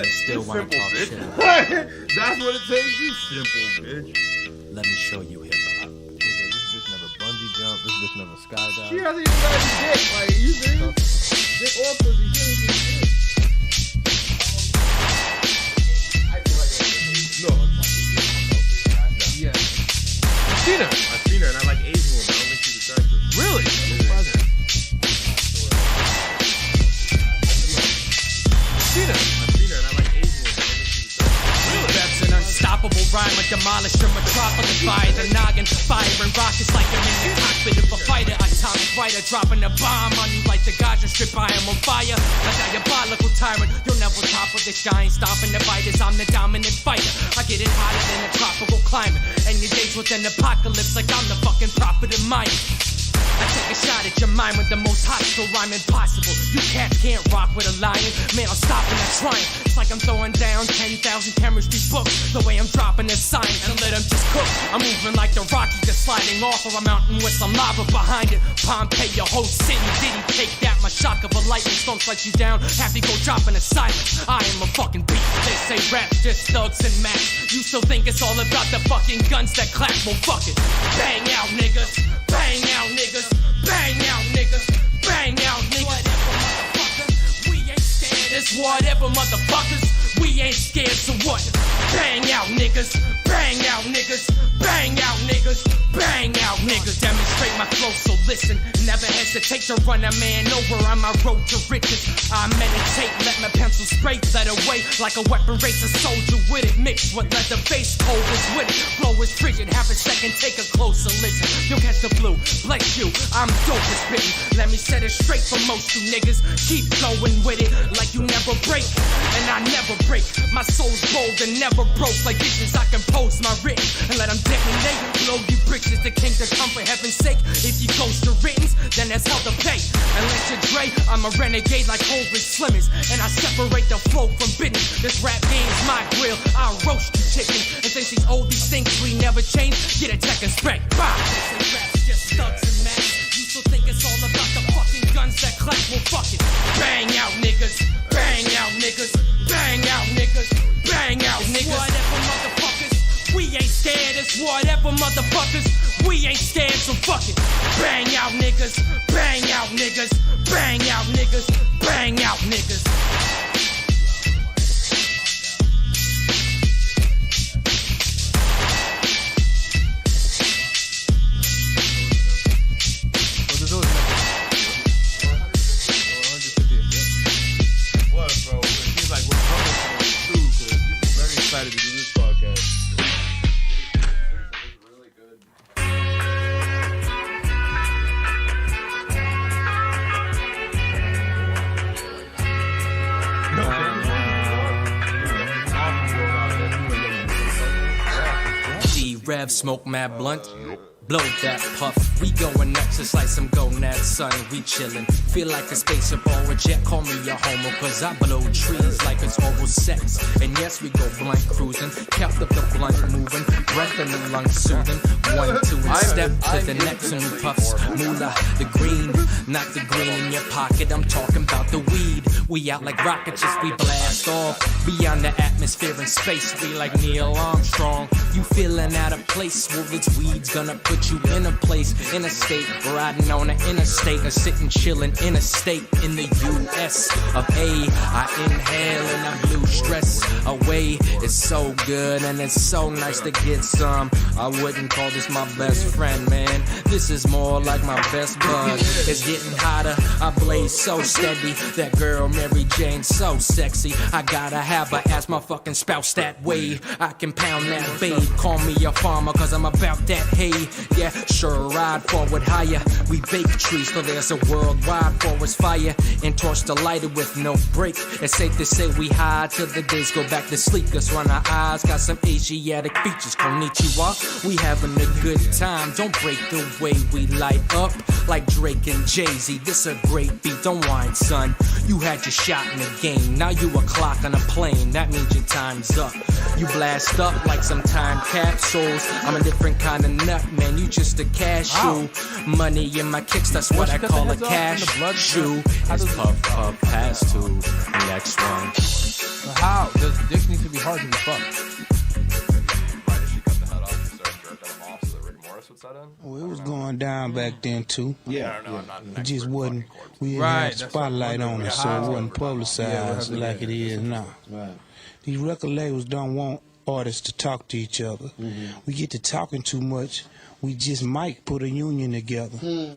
you still want to talk shit. That's what it takes, you simple bitch. Let me show you hip hop. This bitch never bungee jump. This bitch never skydive. She hasn't even got his dick. Like, you serious? Dick or pussy, she hasn't even dick. No. Yeah. I've seen her. I've seen her and I like Asian women. I don't think she's attractive. Really? Seen her. I've seen her and I like Asian women. I don't think she's attractive. That's an unstoppable rhyme, a demolish your metropolis by the noggin, firing rockets like I'm in the cockpit of a fighter, atomic fighter, dropping a bomb on you like the Gaza Strip. I am on fire, a diabolical tyrant. You'll never top of this giant, stopping the fighters. I'm the dominant fighter. I get it hotter than a tropical climate, and your days with an apocalypse like I'm the fucking prophet of mine. I take a shot at your mind with the most hostile rhyme impossible. You can't rock with a lion. Man, I'm stopping that trying. It's like I'm throwing down 10,000 chemistry books. The way I'm dropping this science and let them just cook. I'm moving like the Rockies, just sliding off of a mountain with some lava behind it. Pompeii, your whole city, didn't take that. My shock of a lightning storm slice you down. Have to go dropping a silence. I am a fucking beast. They say rap's just thugs and max. You still think it's all about the fucking guns that clap? Well, fuck it. Bang out, niggas. Bang out, niggas. Bang out, niggas. Bang out, niggas. Whatever, motherfucker. We ain't scared. It's whatever, motherfuckers. We ain't scared, so what? Bang out, niggas. Bang out, niggas. Bang out, niggas. Bang out, niggas. Demonstrate my flow, so listen. Never hesitate to run a man over on my road to riches. I meditate, let my pencil spray that away like a weapon, race a soldier with it. Mixed with leather face, cold is with it. Flow is frigid, have a second, take a closer listen. You'll catch the flu, bless you, I'm dope as spittin'. Let me set it straight for most you niggas. Keep going with it like you never break, and I never break. My soul's bold and never broke like visions. I compose my written and let them detonate. Blow you bridges, the king to come for heaven's sake. If you ghost your writtens, then there's hell to pay. And let your Dre, I'm a renegade like Hov and Slimmers, and I separate the flow from business. This rap game's my grill, I'll roast you chicken. And since these oldies think we never change, get a tech and spray. Bye. They say rap's just thugs and max. You still think it's all about the fucking guns that clap? Well, fuck it. Bang out, niggas. Bang out, niggas. Bang out, niggas. Bang out, niggas. Whatever, motherfuckers. We ain't scared. It's whatever, motherfuckers. We ain't scared, so fuck it. Bang out, niggas. Bang out, niggas. Bang out, niggas. Bang out, niggas. Excited to do this podcast. Really good. G-Rev, smoke mad blunt. Blow that puff, we going nuts just like some gonad, son, we chillin'. Feel like a spaceship or a jet, call me a homo, cause I blow trees like it's oral sex. And yes, we go blunt cruising, kept up the blunt moving, breath in the lungs soothing. 1, 2, and step to the next and we puffs. Moolah, the green, not the green in your pocket, I'm talking about the weed. We out like rockets as we blast off, beyond the atmosphere and space, we like Neil Armstrong. You feeling out of place, well this weed's gonna put you in a place, in a state, riding on an interstate, or sitting chilling in a state in the U.S. of A. I inhale and I blew stress away. It's so good and it's so nice to get some. I wouldn't call this my best friend, man. This is more like my best bud. It's getting hotter, I blaze so steady. That girl Mary Jane so sexy. I gotta have her as my fucking spouse that way. I can pound that babe. Call me a farmer cause I'm about that hay. Yeah, sure, ride forward higher. We bake trees so there's a worldwide forest fire. And torch the lighter with no break. It's safe to say we high till the days go back to sleep. Cause run our eyes, got some Asiatic features. Konnichiwa, we having a good time. Don't break the way we light up like Drake and Jay-Z. This a great beat, don't whine, son. You had your shot in the game, now you a clock on a plane. That means your time's up. You blast up like some time capsules. I'm a different kind of nut, man. You just a cashew. Money in my kicks, that's what I call a cash shoe. As puff puff pass to the next one. So how does dick need to be hard to be fucked? Well, it was going down back then too. Yeah. It just wasn't. We didn't have spotlight on it, so it wasn't publicized like it is now. Right. These record labels don't want artists to talk to each other. We get to talking too much. We just might put a union together. Hear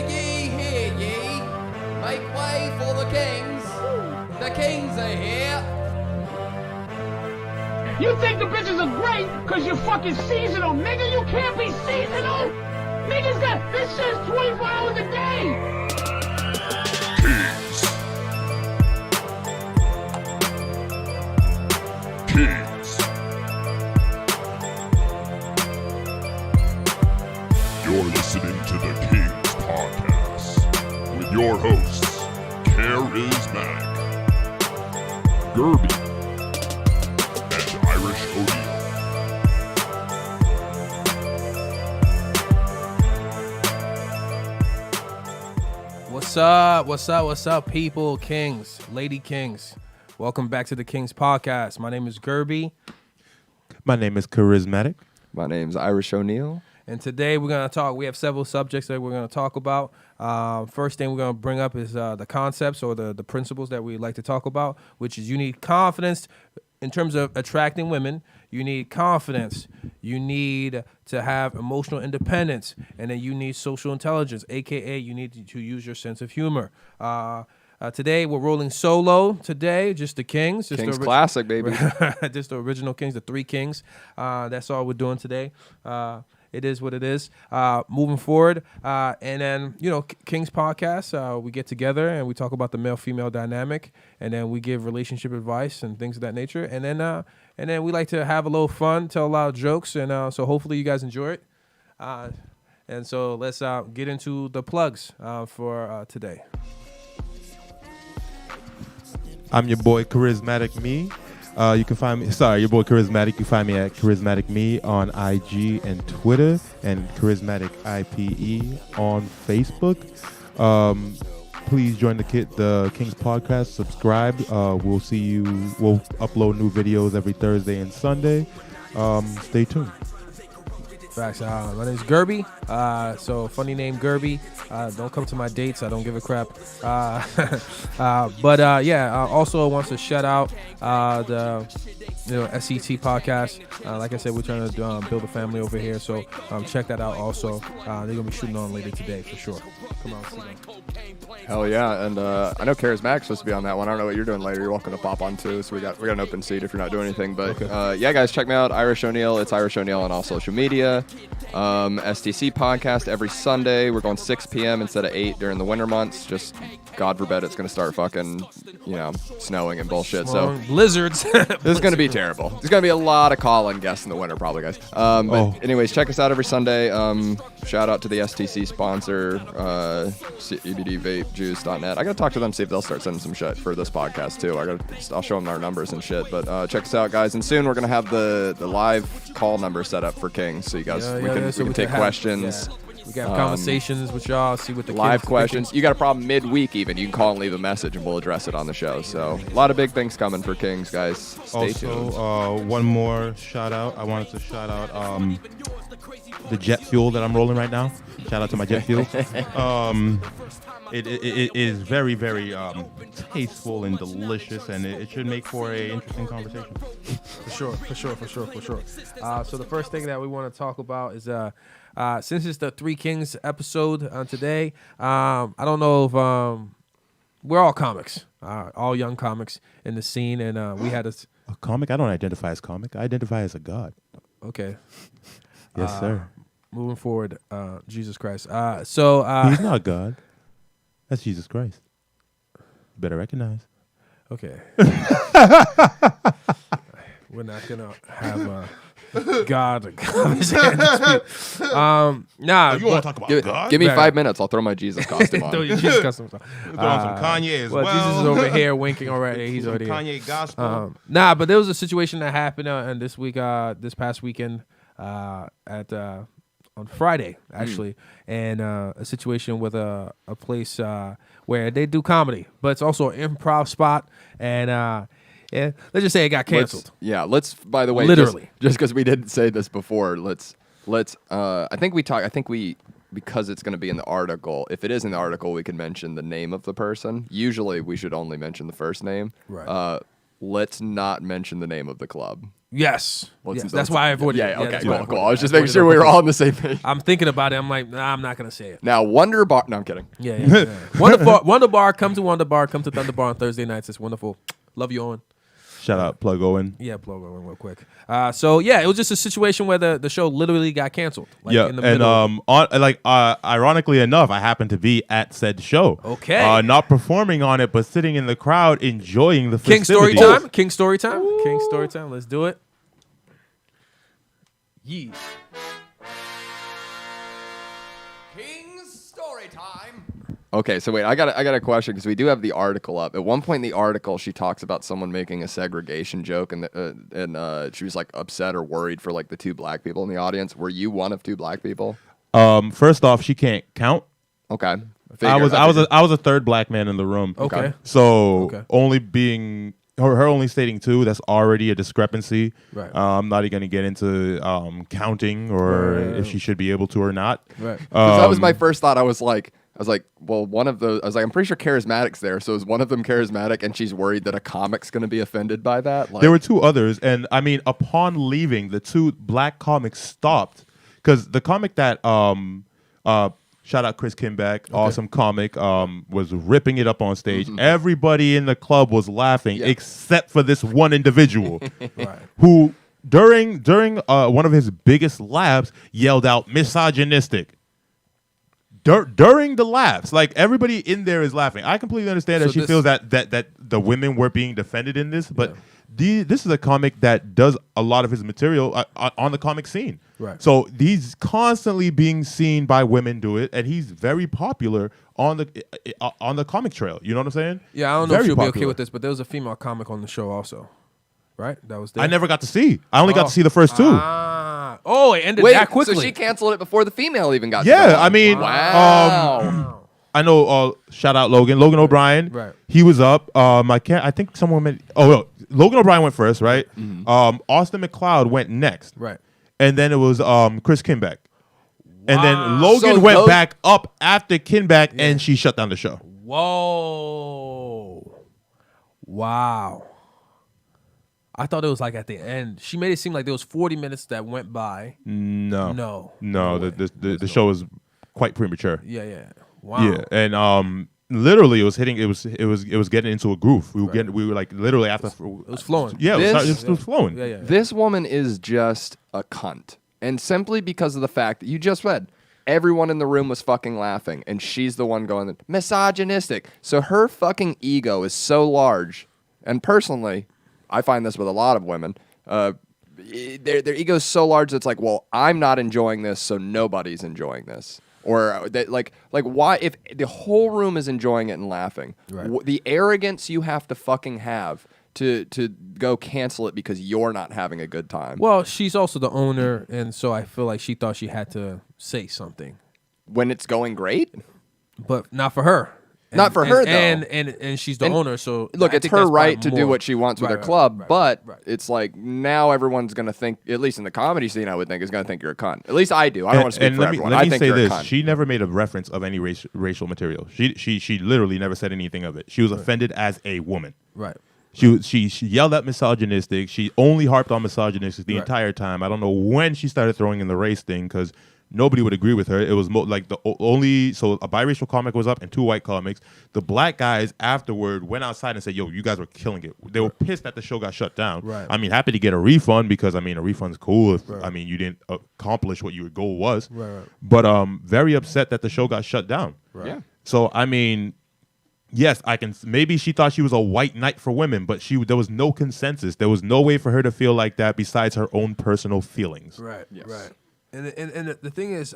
ye, make way for the kings. The kings are here. You think the bitches are great because you're fucking seasonal, nigga? You can't be seasonal! Niggas got this shit's 24 hours a day! KINGZ. You're listening to the KINGZ podcast with your hosts, Charismatic, Gerby, and Irish O'Neal. What's up, people, kings, lady kings. Welcome back to the KINGZ podcast. My name is Gerby. My name is Charismatic. My name's Irish O'Neal. And today we're going to talk, we have several subjects that we're going to talk about. First thing we're going to bring up is the concepts or the principles that we like to talk about, which is you need confidence in terms of attracting women. You need confidence. You need to have emotional independence. And then you need social intelligence, a.k.a. you need to use your sense of humor. Today we're rolling solo today, just the Kings. Just KINGZ classic, baby. Just the original Kings, the three Kings. That's all we're doing today. It is what it is. Moving forward, and then KINGZ podcast. We get together and we talk about the male-female dynamic, and then we give relationship advice and things of that nature. And then we like to have a little fun, tell a lot of jokes, and so hopefully you guys enjoy it. And so let's get into the plugs for today. I'm your boy Charismatic Me. You can find me, your boy Charismatic. You can find me at Charismatic Me on IG and Twitter, and Charismatic IPE on Facebook. Please join the KINGZ podcast. Subscribe. We'll see you. We'll upload new videos every Thursday and Sunday. Stay tuned. Facts. My name's Gerby. So funny name Gerby. Don't come to my dates. I don't give a crap. But also wants to shout out the SET podcast. Like I said, we're trying to build a family over here. So check that out. Also, they're gonna be shooting on later today for sure. Come on, see them. Hell yeah, and I know Charismatic's supposed to be on that one. I don't know what you're doing later. You're welcome to pop on too. So we got an open seat if you're not doing anything. But yeah, guys, check me out, Irish O'Neal. It's Irish O'Neal on all social media. STC podcast every Sunday. We're going 6 p.m. instead of 8 during the winter months. Just God forbid it's gonna start fucking snowing and bullshit. So blizzards. This is gonna be terrible. There's gonna be a lot of call-in guests in the winter, probably, guys. But anyways, check us out every Sunday. Shout out to the STC sponsor, CBDVapeJuice.net. I gotta talk to them, see if they'll start sending some shit for this podcast too. I'll show them our numbers and shit. But check us out, guys. And soon we're gonna have the live call number set up for KINGZ, so you guys we can take questions. We can have conversations with y'all, see what the live kids questions. You got a problem midweek even, you can call and leave a message and we'll address it on the show. So a lot of big things coming for KINGZ, guys. Stay tuned. One more shout out. I wanted to shout out the jet fuel that I'm rolling right now. Shout out to my jet fuel. It is very, very tasteful and delicious, and it should make for a interesting conversation. For sure. So the first thing that we want to talk about is since it's the Three Kings episode today, I don't know if we're all comics, all young comics in the scene, and we had a comic. I don't identify as comic. I identify as a god. Okay. Yes, sir. Moving forward, Jesus Christ. He's not God. That's Jesus Christ. You better recognize. Okay. We're not gonna have God. Nah. You want to talk about God? Give me Right. 5 minutes. I'll throw my Jesus costume Throw on. your Jesus costume on. Throw on some Kanye as well. Jesus is over here winking already. He's already here. Kanye gospel. Nah, but there was a situation that happened and this week, this past weekend, on Friday actually, and a situation with a place where they do comedy, but it's also an improv spot, and yeah, let's just say it got canceled. Let's. By the way, Literally. just because we didn't say this before, let's. I think we because it's going to be in the article. If it is in the article, we can mention the name of the person. Usually, we should only mention the first name. Right. Let's not mention the name of the club. Yes. Let's- Yes, let's- that's why I avoided it. Yeah, okay, that's why cool. avoided I was it. just making sure we were all on the same page. I'm thinking about it. I'm like, nah, I'm not gonna say it. Now, Wonder Bar. No, I'm kidding. Yeah. Wonder Bar. Come to Wonder Bar. Come to Thunder Bar on Thursday nights. It's wonderful. Love you, Owen. Shout out, Plug Owen. Yeah, plug Owen real quick. So yeah, it was just a situation where the show literally got canceled. Like, Yeah, in the and middle. ironically enough, I happened to be at said show. Okay. Not performing on it, but sitting in the crowd enjoying the King story festivities. time. King story time. King story time. Let's do it. Yeah. King's story time. Okay, so wait, I got a question because we do have the article up. At one point in the article, she talks about someone making a segregation joke, and she was like upset or worried for like the two black people in the audience. Were you one of two black people? First off, she can't count. Okay, I was a third black man in the room. Okay. So Okay. only being her only stating two, that's already a discrepancy. Right. I'm not even going to get into counting or Right. if she should be able to or not. Right. 'Cause that was my first thought. I was like, well, one of those. I was like, I'm pretty sure Charismatic's there. So is one of them charismatic, and she's worried that a comic's going to be offended by that? Like, There were two others, and I mean, upon leaving, the two black comics stopped because the comic that shout out Chris Kimback, awesome comic, was ripping it up on stage. Everybody in the club was laughing except for this one individual Right. who during one of his biggest laughs yelled out misogynistic. During the laughs, like everybody in there is laughing. I completely understand that So she this- feels that the women were being defended in this, but this is a comic that does a lot of his material on the comic scene. Right. So he's constantly being seen by women do it, and he's very popular on the comic trail. You know what I'm saying? Yeah, I don't know Very if she'll be okay popular. with this, but there was a female comic on the show also, right? That was there. I never got to see. I only got to see the first two. Oh, it ended wait, that quickly. so she canceled it before the female even got. to Yeah, go on. I mean, wow. I know. Shout out Logan O'Brien. Right. He was up. I think someone meant. Oh, well, Logan O'Brien went first, right? Austin McCloud went next. Right. And then it was Chris Kimback. And then Logan So went those- back up after Kimback, and she shut down the show. Whoa. Wow. I thought it was like at the end. She made it seem like there was 40 minutes that went by. No. No. No, the show was quite premature. Yeah. Wow. Yeah, and literally it was hitting. It was getting into a groove. We were like literally after. It was flowing. Yeah, This- it was flowing. Yeah. This woman is just a cunt. And simply because of the fact that you just read, everyone in the room was fucking laughing, and she's the one going misogynistic. So her fucking ego is so large. And personally, I find this with a lot of women. Their ego is so large that it's like, well, I'm not enjoying this, so nobody's enjoying this. Or that, like why, if the whole room is enjoying it and laughing, the arrogance you have to fucking have to go cancel it because you're not having a good time. Well, she's also the owner, and so I feel like she thought she had to say something. When it's going great? But not for her. Not for her, though. And she's the owner, so Look, I it's think her that's right probably to do more- what she wants with her Right, club, right, but right. it's like now everyone's going to think, at least in the comedy scene, I would think, is going to think you're a cunt. At least I do. I don't want to speak for everyone. Let I me think say you're this: a cunt. she never made a reference of any racial material. She literally never said anything of it. She was offended as a woman. Right. She yelled at misogynistic. She only harped on misogynistic the entire time. I don't know when she started throwing in the race thing because nobody would agree with her. It was like the only so a biracial comic was up and two white comics. The black guys afterward went outside and said, "Yo, you guys were killing it." They were pissed that the show got shut down. Right. I mean, happy to get a refund because I mean a refund's cool if I mean you didn't accomplish what your goal was. Right. But very upset that the show got shut down. Right. Yeah. So I mean, yes, I can. Maybe she thought she was a white knight for women, but there was no consensus. There was no way for her to feel like that besides her own personal feelings. Right, Yes. right. And the thing is,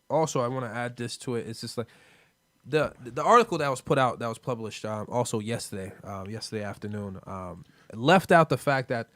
also I want to add this to it. It's just like the article that was put out, that was published also yesterday afternoon, left out the fact that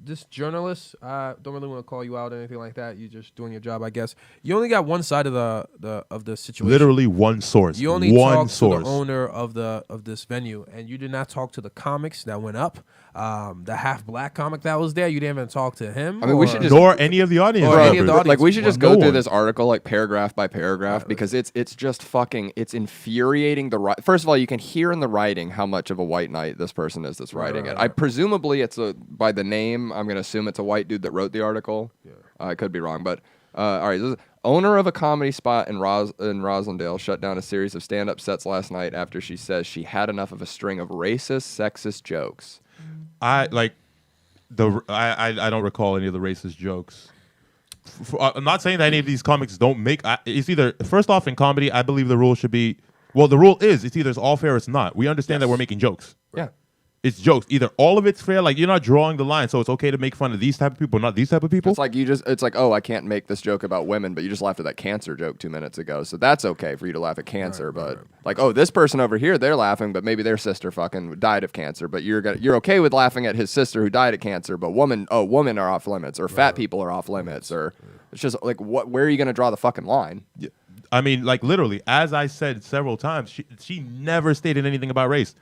this journalist, don't really want to call you out or anything like that. You're just doing your job, I guess. You only got one side of the situation. Literally one source. You only one talked source. to the owner of this venue, and you did not talk to the comics that went up. The half black comic that was there, you didn't even talk to him. I mean, we should just nor any of the audience Or any members. of the audience. Like we should just No go through one. this article like paragraph by paragraph because it's just fucking infuriating. First of all, you can hear in the writing how much of a white knight this person is that's writing it. I presumably it's by the name. I'm gonna assume it's a white dude that wrote the article. Yeah. I could be wrong, but all right. This is, owner of a comedy spot in Roslindale shut down a series of stand-up sets last night after she says she had enough of a string of racist, sexist jokes. I don't recall any of the racist jokes. I'm not saying that any of these comics don't make. It's either, first off, in comedy, I believe the rule should be. Well, the rule is it's either it's all fair or it's not. We understand that we're making jokes. Yeah. It's jokes. Either all of it's fair, like you're not drawing the line, so it's okay to make fun of these type of people, not these type of people. It's like, oh, I can't make this joke about women, but you just laughed at that cancer joke 2 minutes ago, so that's okay for you to laugh at cancer. Like, oh, this person over here, they're laughing, but maybe their sister fucking died of cancer, but you're okay with laughing at his sister who died of cancer, but women are off limits, or fat people are off limits, or it's just like, where are you gonna draw the fucking line? Yeah. I mean, like literally, as I said several times, she never stated anything about race.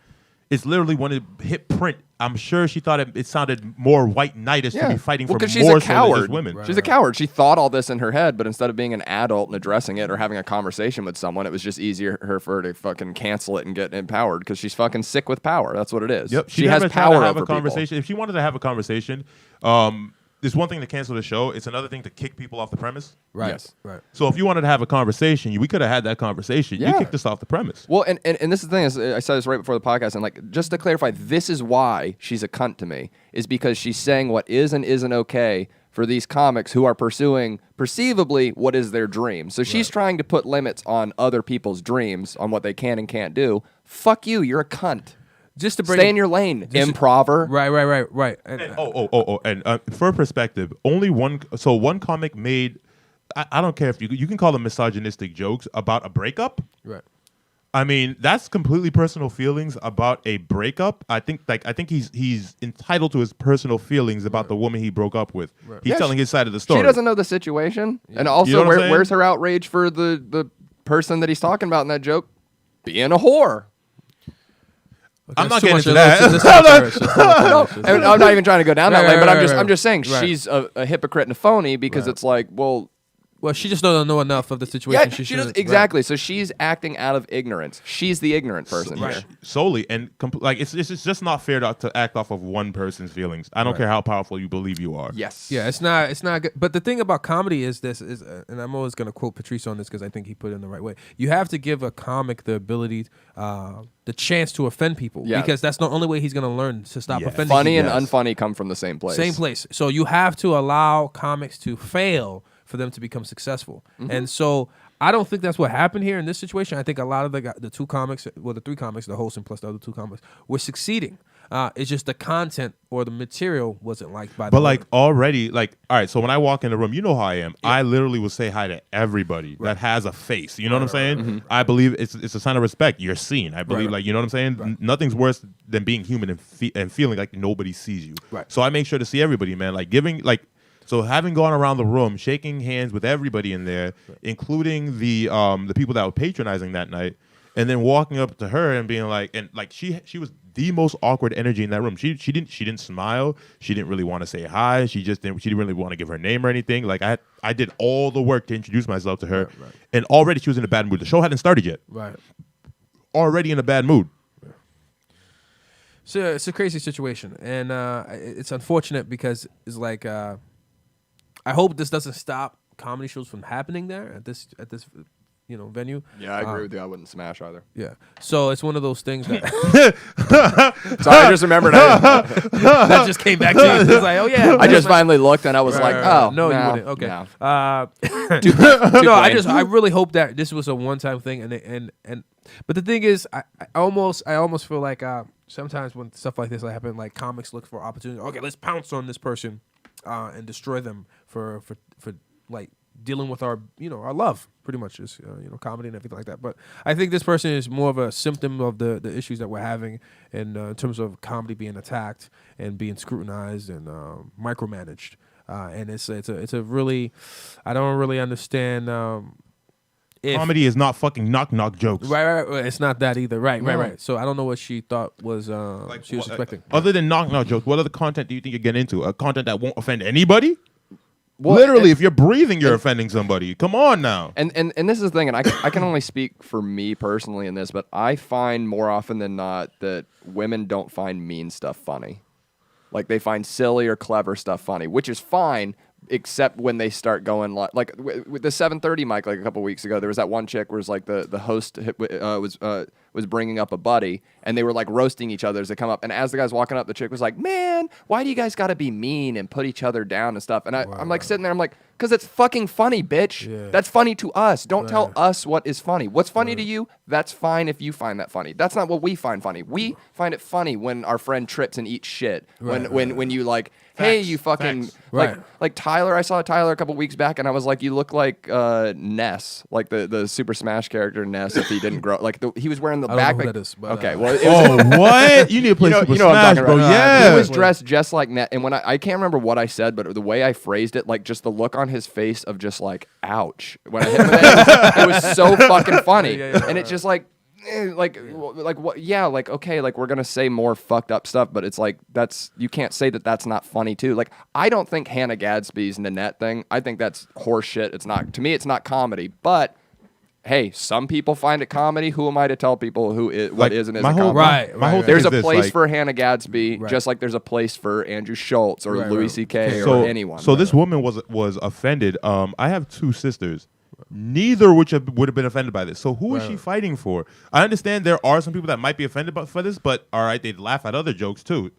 It's literally when it hit print. I'm sure she thought it sounded more white knightish to be fighting for more she's a so coward. than just women. She's a coward. She thought all this in her head, but instead of being an adult and addressing it or having a conversation with someone, it was just easier for her to fucking cancel it and get empowered because she's fucking sick with power. That's what it is. Yep. She has power to have over a conversation. If she wanted to have a conversation, it's one thing to cancel the show. It's another thing to kick people off the premise. Right. Yes. Right. So if you wanted to have a conversation, we could have had that conversation. Yeah. You kicked us off the premise. Well, and this is the thing. I said this right before the podcast, and like just to clarify, this is why she's a cunt to me, is because she's saying what is and isn't okay for these comics who are pursuing perceivably what is their dream. So she's trying to put limits on other people's dreams, on what they can and can't do. Fuck you. You're a cunt. Just to bring Stay in your lane, improver. Right. And for perspective, only one comic made. I don't care if you can call them misogynistic jokes about a breakup. Right. I mean, that's completely personal feelings about a breakup. I think he's entitled to his personal feelings about the woman he broke up with. Right. He's telling his side of the story. She doesn't know the situation, and also You know what I'm saying? where's her outrage for the person that he's talking about in that joke being a whore? Okay, I'm not too getting much into of that. And I'm not even trying to go down that lane, but I'm just saying right. she's a hypocrite and a phony because it's like, well, she just doesn't know enough of the situation. yeah, She she does shouldn't- exactly. So she's acting out of ignorance. She's the ignorant person here. Solely, and it's just not fair to act off of one person's feelings. I don't care how powerful you believe you are. Yes. Yeah, it's not good. But the thing about comedy is and I'm always going to quote Patrice on this because I think he put it in the right way. You have to give a comic the ability, the chance to offend people, because that's the only way he's going to learn to stop offending Funny people. and unfunny come from the same place. Same place. So you have to allow comics to fail for them to become successful. And so I don't think that's what happened here in this situation. I think a lot of the two comics, the three comics, the host and plus the other two comics, were succeeding. It's just the content or the material wasn't liked by the But already, all right, so when I walk in the room, you know how I am. I literally will say hi to everybody that has a face. You know what I'm saying? I believe it's a sign of respect. You're seen. I believe, you know what I'm saying? Nothing's worse than being human and feeling like nobody sees you. Right. So I make sure to see everybody, man. So having gone around the room, shaking hands with everybody in there, including the people that were patronizing that night, and then walking up to her and being she was the most awkward energy in that room. She didn't smile. She didn't really want to say hi. She didn't really want to give her name or anything. Like I did all the work to introduce myself to her, and already she was in a bad mood. The show hadn't started yet. Right. Already in a bad mood. So it's a crazy situation, and it's unfortunate because it's like I hope this doesn't stop comedy shows from happening there at this venue. Yeah, I agree with you. I wouldn't smash either. Yeah. So it's one of those things that Sorry, I just remembered. that just came back to you. It's like, oh yeah. I just finally looked and I was like, oh no, you no, wouldn't. Okay. no. No, I really hope that this was a one-time thing, and but the thing is, I almost feel like sometimes when stuff like this happen, like comics look for opportunity. Okay, let's pounce on this person and destroy them for like dealing with our our love, pretty much is comedy and everything like that. But I think this person is more of a symptom of the issues that we're having in terms of comedy being attacked and being scrutinized and micromanaged. And it's a really, I don't really understand. Comedy is not fucking knock jokes. Right. It's not that either. Right. So I don't know what she thought was she was expecting. Other than knock jokes, what other content do you think you get into? A content that won't offend anybody? Well, literally, if you're breathing, you're offending somebody. Come on now. And this is the thing, and I can only speak for me personally in this, but I find more often than not that women don't find mean stuff funny. Like they find silly or clever stuff funny, which is fine, except when they start going like with the 7:30 mic like a couple weeks ago. There was that one chick where it was like the host was bringing up a buddy, and they were like roasting each other as they come up. And as the guy's walking up, the chick was like, "Man, why do you guys got to be mean and put each other down and stuff?" And I'm like sitting there, I'm like, "Cause it's fucking funny, bitch. Yeah. That's funny to us. Don't tell us what is funny. What's funny to you? That's fine if you find that funny. That's not what we find funny. We find it funny when our friend trips and eats shit. When you like, hey, you fucking like Tyler. I saw Tyler a couple weeks back, and I was like, you look like Ness, like the Super Smash character Ness. If he didn't grow, like he was wearing the I backpack. don't know who that is, but, okay, well, it was, what? You need to play Super Smash, bro. Yeah. He was dressed just like Ness, and when I can't remember what I said, but the way I phrased it, like just the look on his face of just like, ouch. When I hit him with that, it was so fucking funny, and it's just like. Like what? Yeah, like okay, like we're gonna say more fucked up stuff, but it's like you can't say that's not funny too. Like I don't think Hannah Gadsby's Nanette thing. I think that's horseshit. It's not, to me. It's not comedy. But hey, some people find it comedy. Who am I to tell people what is and isn't comedy? Right. There's a place for Hannah Gadsby, just like there's a place for Andrew Schultz or Louis C.K. or anyone. So this woman was offended. I have two sisters. Neither would have been offended by this. So who is she fighting for? I understand there are some people that might be offended for this, but all right, they'd laugh at other jokes too.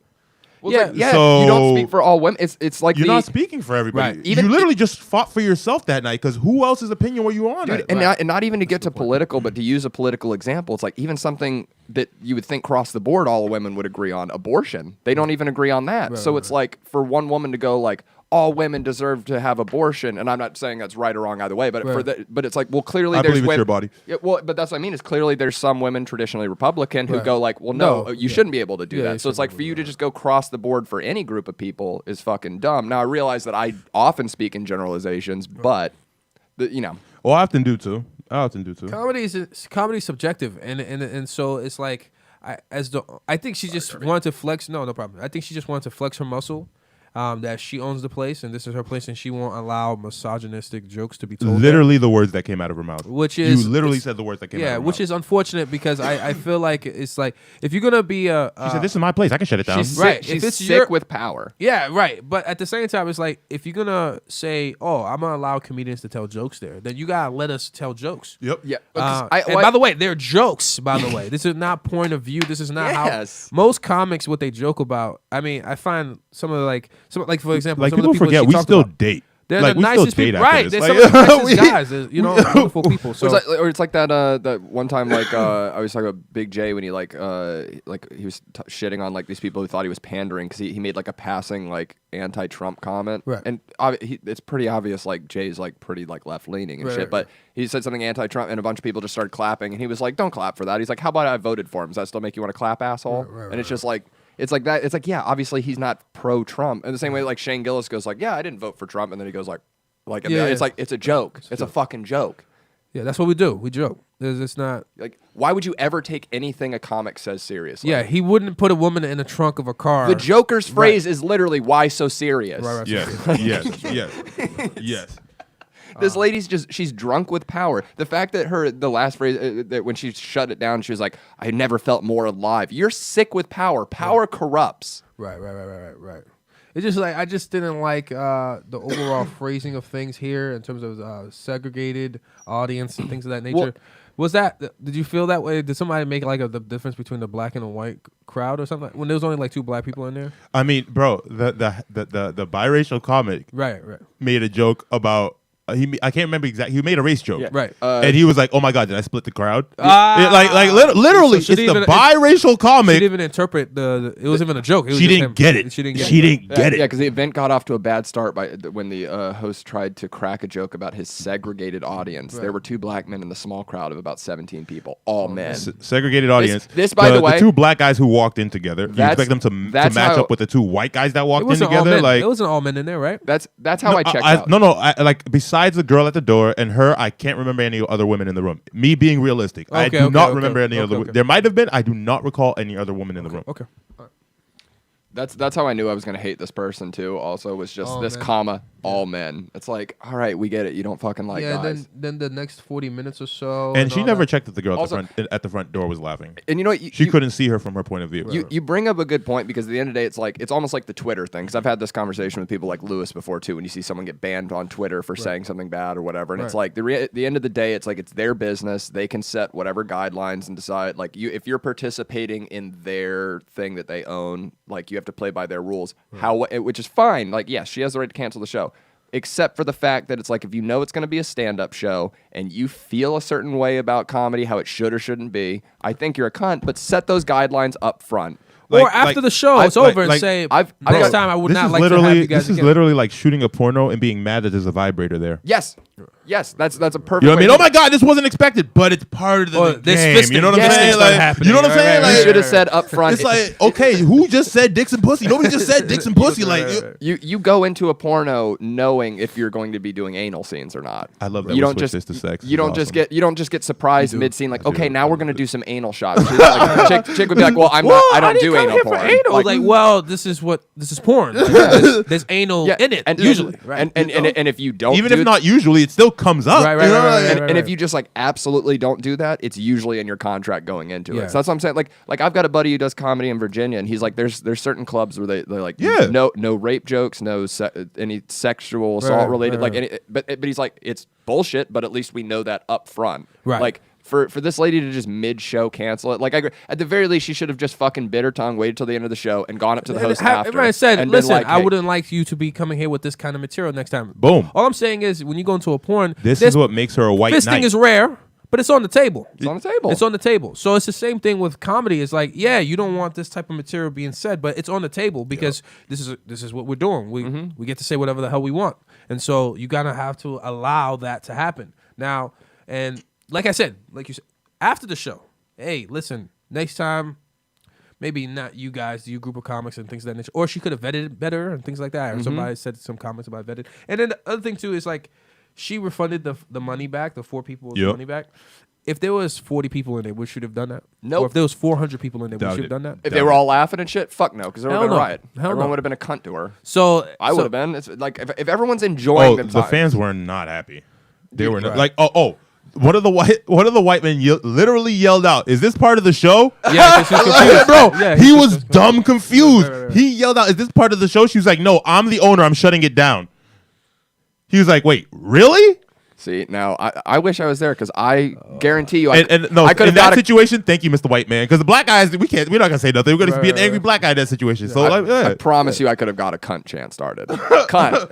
Well, yeah. So you don't speak for all women. It's like you're not speaking for everybody. Right. You literally just fought for yourself that night because who else's opinion were you on? Dude, and not even to get to political, but to use a political example, it's like even something that you would think across the board all women would agree on, abortion. They don't even agree on that. So it's like for one woman to go like, all women deserve to have abortion, and I'm not saying that's right or wrong either way, but but it's like, well, clearly there's believe it's your body. Yeah, well, but that's what I mean is clearly there's some women traditionally Republican who go like, well, no, you shouldn't be able to do that. So it's like for you to just go cross the board for any group of people is fucking dumb. Now I realize that I often speak in generalizations, but Well, I often do too. Comedy is subjective, and so it's like I think she just wanted to flex. No problem. I think she just wanted to flex her muscle. That she owns the place and this is her place and she won't allow misogynistic jokes to be told. Literally the words that came out of her mouth. Which is you literally said the words that came out of her mouth. Which is unfortunate because I feel like it's like if you're gonna be a she said, this is my place, I can shut it down. She's sick with power. Yeah, right. But at the same time, it's like if you're gonna say, "Oh, I'm gonna allow comedians to tell jokes there," then you gotta let us tell jokes. Yep. Yeah. And by the way, they're jokes. By the way, this is not point of view. This is not how most comics what they joke about. I mean, I find some of like for example, like some people of the people forget we still about, date. They're like, the nicest people, right? They're some of the nicest guys. They're, wonderful people. So it's like that one time like I was talking about Big J when he he was shitting on like these people who thought he was pandering because he made like a passing like anti-Trump comment, right? And it's pretty obvious like Jay's like pretty like left leaning and shit, but he said something anti-Trump and a bunch of people just started clapping and he was like, "Don't clap for that." He's like, "How about I voted for him? Does that still make you want to clap, asshole?" And it's just like. It's like that. It's like, yeah, obviously he's not pro-Trump. In the same way, like Shane Gillis goes like, yeah, I didn't vote for Trump. And then he goes like it's like, it's a joke. It's a fucking joke. Yeah, that's what we do. We joke. It's not. Like, why would you ever take anything a comic says seriously? Yeah, he wouldn't put a woman in the trunk of a car. The Joker's phrase is literally, why so serious? Right, yes. This lady's she's drunk with power. The fact that the last phrase, that when she shut it down, she was like, I never felt more alive. You're sick with power. Power corrupts. Right. It's just like I just didn't like the overall phrasing of things here in terms of segregated audience and things of that nature. Well, was that? Did you feel that way? Did somebody make like the difference between the black and the white crowd or something? When there was only like 2 black people in there. I mean, bro, the biracial comic Right. made a joke about. I can't remember exactly. He made a race joke, Yeah. Right. and he was like, "Oh my god, did I split the crowd?" Literally, So she it's didn't the even- biracial She comic. didn't even interpret it wasn't even a joke. It was She just didn't him. get it. She didn't get She it. didn't get it. Yeah, because the event got off to a bad start when the host tried to crack a joke about his segregated audience. There were 2 black men in the small crowd of about 17 people, all men. Segregated audience. This, by the way, 2 black guys who walked in together. You That's- expect them to that's match how- up with the 2 white guys that It walked in wasn't all together? men. Like, It wasn't all men in there, right? That's how I checked out. Like besides the girl at the door and her, I can't remember any other women in the room. Me being realistic, I do not remember any other. okay. There might have been. I do not recall any other woman in the room. Okay. That's how I knew I was gonna hate this person too. Also, was just All this men. comma all men. It's like, all right, we get it. You don't fucking like Yeah. guys. Then the next 40 minutes or so. And she all never that. checked that the girl Also- at the front door was laughing. And you know what? She couldn't see her from her point of view. You bring up a good point because at the end of the day, it's almost like the Twitter thing. Because I've had this conversation with people like Lewis before too. When you see someone get banned on Twitter for saying something bad or whatever, and it's like at the end of the day, it's like it's their business. They can set whatever guidelines and decide. Like if you're participating in their thing that they own, like you have to play by their rules. Which is fine. Like yes, she has the right to cancel the show. Except for the fact that it's like if you know it's going to be a stand-up show and you feel a certain way about comedy, how it should or shouldn't be, I think you're a cunt. But set those guidelines up front. Or after the show, it's over and say, next time I would This not is like to have literally you guys this is again. literally like shooting a porno and being mad that there's a vibrator there. Yes, that's a perfect. You know what I mean? way Oh my god, this wasn't expected, but it's part of the Or this game. fisting- You know what I'm fisting saying? started Like, happening. you know what I'm Right, saying? right, You Like, should have said up front. it's like, okay, who just said dicks and pussy? Nobody just said dicks and pussy. Like, You go into a porno knowing if you're going to be doing anal scenes or not. I love that You we don't switched just this to sex. You It's don't just awesome. get surprised mid scene like, okay, now we're gonna do some anal shots. Chick would be like, well, I don't do anal porn. Like, well, this is porn. There's anal in it usually. Right. And if you don't, even if not usually, it still comes up. Right, you right, know? right, Like, right, and if you just like absolutely don't do that, it's usually in your contract going into Yeah. it. So that's what I'm saying. Like I've got a buddy who does comedy in Virginia, and he's like, there's certain clubs where they're like, Yeah. no rape jokes, no any sexual assault related, right. like any, but he's like, it's bullshit, but at least we know that up front. Right. Like for this lady to just mid-show cancel it, like I agree. At the very least, she should have just fucking bit her tongue, waited till the end of the show, and gone up to the host after. Everybody said, and been listen, like, I hey, wouldn't like you to be coming here with this kind of material next time. Boom. All I'm saying is, when you go into a porn, This is what makes her a white fisting knight. is rare, but it's on the table. It's on the table. It's on the table. So it's the same thing with comedy. It's like, yeah, you don't want this type of material being said, but it's on the table because this is what we're doing. We get to say whatever the hell we want, and so you gotta have to allow that to happen now. And like I said, like you said, after the show, hey, listen, next time, maybe not you guys, you group of comics and things of that nature, or she could have vetted it better and things like that. Or somebody said some comments about vetted. And then the other thing too is like, she refunded the money back, the 4 people's money back. If there was 40 people in there, would she have done that? Nope. Or if there was 400 people in there, would Doubt she have it. done that? If they were all laughing and shit, fuck no, because there would have been a riot. Hell Everyone no. would have been a cunt to her. So I would have been. It's like if everyone's enjoying the time. fans were not happy. They were not, Right. like, one of the white men literally yelled out, "Is this part of the show?" Yeah, 'cause she's confused. Bro, Yeah, he he's was confused. dumb confused. Right. He yelled out, "Is this part of the show?" She was like, "No, I'm the owner. I'm shutting it down." He was like, "Wait, really?" See, now I wish I was there because I guarantee you, And no, I could in have that got a situation, thank you, Mr. White Man, because the black guys, we're not gonna say nothing. We're gonna be an angry black guy in that situation. So like, I promise you, I could have got a cunt chant started. cunt.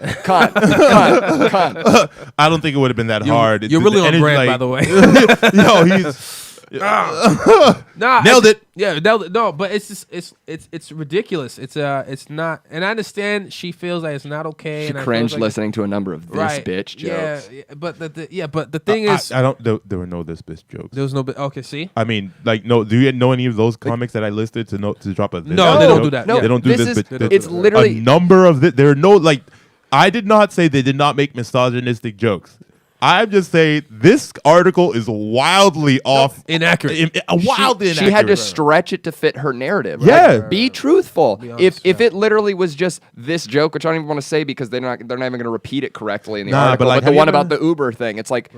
I don't think it would have been that hard. You're really The on energy, brand, like- by the way. Yo, he's Nah, nailed it. Yeah, nailed it. No, but it's just it's ridiculous. It's not, and I understand she feels like it's not okay. She and I cringed feels like listening to a number of this right, bitch jokes. Yeah, but the thing is, I don't. There were no this bitch jokes. there was no. Okay, see. I mean, like, no. Do you know any of those comics that I listed to drop a? This No, joke? they don't do that. No, They don't do this this. is- but it's literally- a number of there are no like. I did not say they did not make misogynistic jokes. I'm just saying this article is wildly off, Inaccurate. Wildly inaccurate. She had to stretch it to fit her narrative. Right? Yeah. Be truthful. Be honest, If it literally was just this joke, which I don't even want to say because they're not even going to repeat it correctly in the Nah, article. but, like, But the have you one ever- about the Uber thing, it's like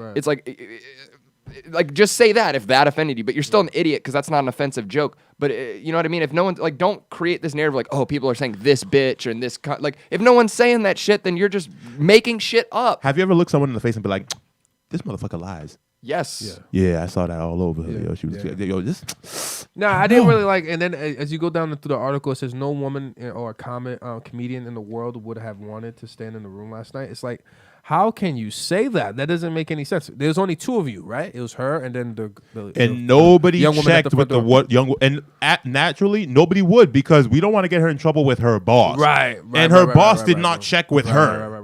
like, just say that if that offended you, but you're still an idiot because that's not an offensive joke. But you know what I mean? If no one's like, don't create this narrative like, oh, people are saying this bitch and this like, if no one's saying that shit, then you're just making shit up. Have you ever looked someone in the face and be like, this motherfucker lies? Yes. Yeah, I saw that all over her. Yo, she was yo, this. No, I didn't really like. And then as you go down through the article, it says no woman or comedian in the world would have wanted to stand in the room last night. It's like, how can you say that? That doesn't make any sense. There's only two of you, right? It was her and then the nobody young woman checked with the what young and naturally nobody would because we don't want to get her in trouble with her boss. Right. And her boss did not check with her. Right.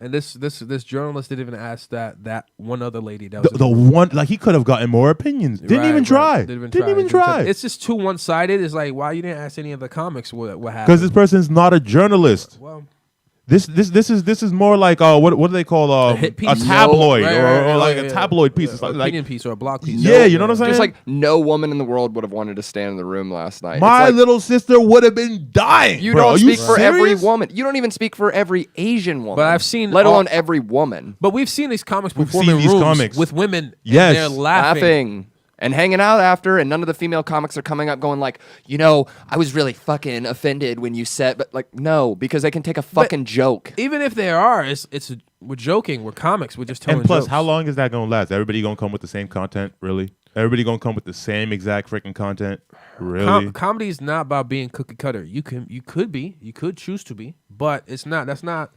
And this journalist didn't even ask that one other lady that was The one like he could have gotten more opinions. Didn't even try. Didn't even try. It's just too one sided. It's like, why you didn't ask any of the comics what happened? Because this person's not a journalist. Well, this is more like what do they call a hit piece? a tabloid Right, or like a tabloid piece. It's like opinion piece or a blog piece. Yeah, you know what I'm saying? Just like no woman in the world would have wanted to stand in the room last night. My like, little sister would have been dying. You bro. don't speak for every serious? woman. You don't even speak for every Asian woman. But I've seen let alone every woman. But we've seen these comics We've perform seen in these rooms comics. with women. Yes. And they're laughing. And hanging out after, and none of the female comics are coming up going like, you know, I was really fucking offended when you said, but like, no, because they can take a fucking joke. Even if they are, we're joking. We're comics. We're just telling And plus, jokes. how long is that gonna last? Everybody gonna come with the same content? Really? Everybody gonna come with the same exact freaking content? Really? Comedy is not about being cookie cutter. You could choose to be, but it's not. That's not.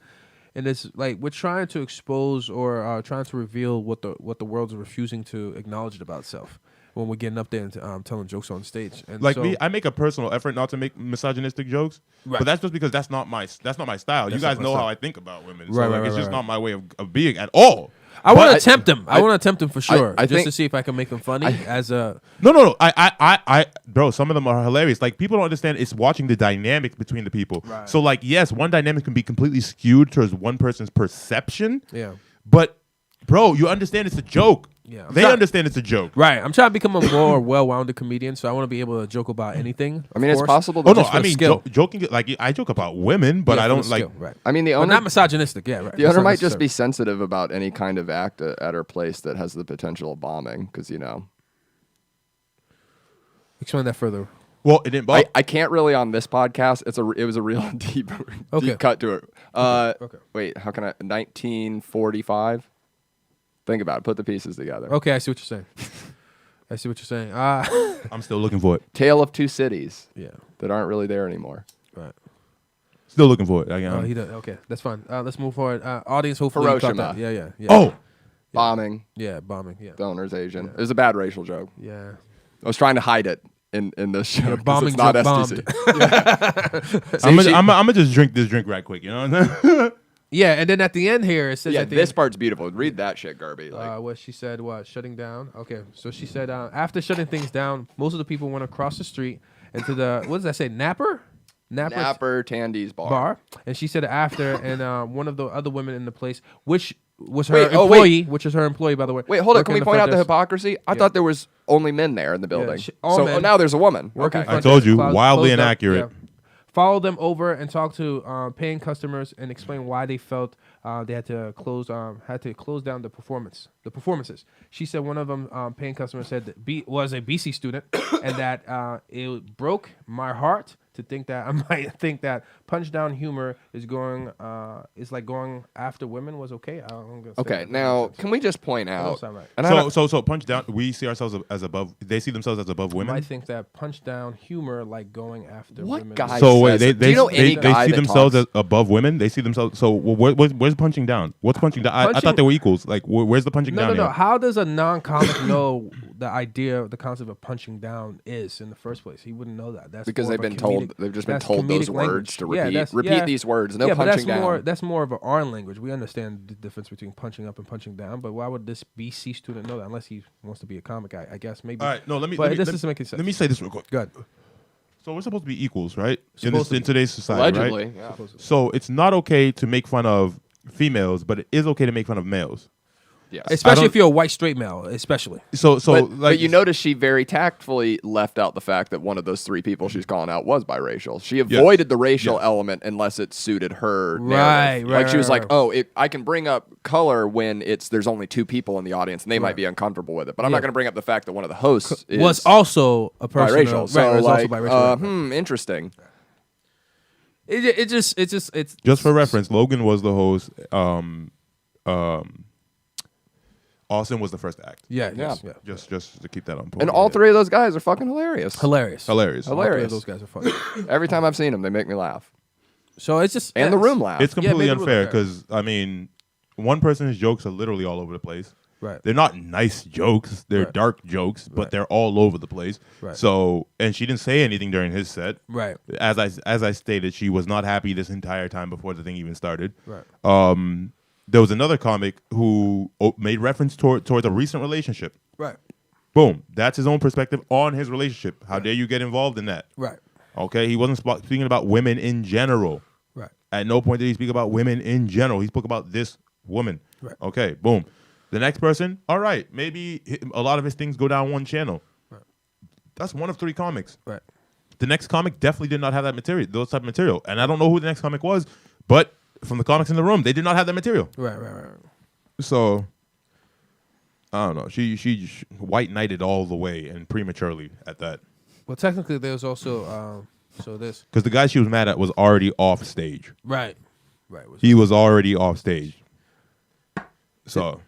And it's like we're trying to expose or trying to reveal what the world is refusing to acknowledge about itself when we're getting up there and telling jokes on stage. And like so, me, I make a personal effort not to make misogynistic jokes, Right. but that's just because that's not my style. You guys know how I think about women, so Right, it's just right. not my way of being at all. I want to attempt them. I want to attempt them for sure, I just think- to see if I can make them funny. No. I, bro, some of them are hilarious. Like people don't understand. It's watching the dynamics between the people. Right. So like, yes, one dynamic can be completely skewed towards one person's perception. Yeah. But, bro, you understand it's a joke. Yeah. They understand it's a joke. Right. I'm trying to become a more well-rounded comedian, so I want to be able to joke about anything. I mean, it's possible. Oh no, Just for I mean skill. joking. Like I joke about women, but Yeah, I for don't the like. skill, right. I mean, the But owner not misogynistic. Yeah, right. The That's owner not might just necessary. be sensitive about any kind of act at her place that has the potential of bombing, because you know. Explain that further. Well, it didn't. I can't really on this podcast. It was a real deep cut to it. Okay. Wait, how can I? 1945. Think about it. Put the pieces together. Okay, I see what you're saying. I'm still looking for it. Tale of two cities. Yeah. That aren't really there anymore. Right. Still looking for it. He does. Okay, that's fine. Let's move forward. Audience, hopefully you caught Hiroshima. that. Yeah. Oh, Bombing. Yeah, bombing. Yeah. The owner's Asian. It was a bad racial joke. Yeah. I was trying to hide it in this show. 'cause bombing it's not joke STC. I'm gonna just drink this drink right quick. You know what I'm saying? Yeah, and then at the end here it says Yeah, at the this end, part's beautiful. Read that shit, Garby. Like, what she said, shutting down. Okay, so she said after shutting things down, most of the people went across the street into the what does that say? Napper Tandy's bar. And she said after, and one of the other women in the place, which was her Wait, employee, which is her employee, by the way. Wait, hold on. Can working we in point front out the desk. hypocrisy? I thought there was only men there in the building. all So men. now there's a woman. Working Okay. front I told desk, you, closed wildly up, inaccurate. yeah. Follow them over and talk to paying customers and explain why they felt they had to close down the performances. She said one of them paying customers said that was a BC student and that it broke my heart to think that I might think that punch down humor is like going after women was okay. Okay, now can we just point That don't out? sound right. And So punch down. We see ourselves as above. They see themselves as above I women. think that punch down humor like going after What women. guy So wait, says they it? Do you know any they guy see that themselves talks- as above women. They see themselves. So where's punching down? What's punching down? I Punching- thought they were equals. Like where's the punching down? No. here? How does a non-comic know the concept of punching down is in the first place? He wouldn't know that. That's because more they've of a been told. comedic- They've just been that's told those comedic words language. to Yeah, repeat. that's- Repeat yeah. these words. No yeah, but punching that's down. That's more of an R language. We understand the difference between punching up and punching down. But why would this BC student know that unless he wants to be a comic? I guess maybe. All right, no. Let me. But let me, this let, doesn't make any sense. let me say this real quick. Good. So we're supposed to be equals, right? Supposed to In be. today's society, Allegedly, right? yeah. So it's not okay to make fun of females, but it is okay to make fun of males. Yes. Especially if you're a white straight male, especially. But you notice she very tactfully left out the fact that one of those 3 people she's calling out was biracial. She avoided the racial element unless it suited her narrative. Like she was like, "Oh, I can bring up color when there's only 2 people in the audience and they might be uncomfortable with it, but I'm not going to bring up the fact that one of the hosts was also a person biracial." So was like, also biracial. Interesting. It's just for reference, Logan was the host. Austin was the first act. Yeah. Just to keep that on point. And all 3 of those guys are fucking hilarious. Hilarious. Hilarious. All 3 of those guys are funny. Every time I've seen them, they make me laugh. So it's just the room laugh. It's completely unfair because I mean, one person's jokes are literally all over the place. Right. They're not nice jokes. They're dark jokes, but they're all over the place. Right. So, and she didn't say anything during his set. Right. As I stated, she was not happy this entire time before the thing even started. Right. There was another comic who made reference towards a recent relationship. Right. Boom. That's his own perspective on his relationship. How dare you get involved in that? Right. Okay. He wasn't speaking about women in general. Right. At no point did he speak about women in general. He spoke about this woman. Right. Okay. Boom. The next person, all right, maybe a lot of his things go down one channel. Right. That's one of 3 comics. Right. The next comic definitely did not have that material, those type of material. And I don't know who the next comic was, but from the comics in the room, they did not have that material. Right. So, I don't know. She white knighted all the way and prematurely at that. Well, technically, there was also this because the guy she was mad at was already off stage. Right. He was already off stage. So.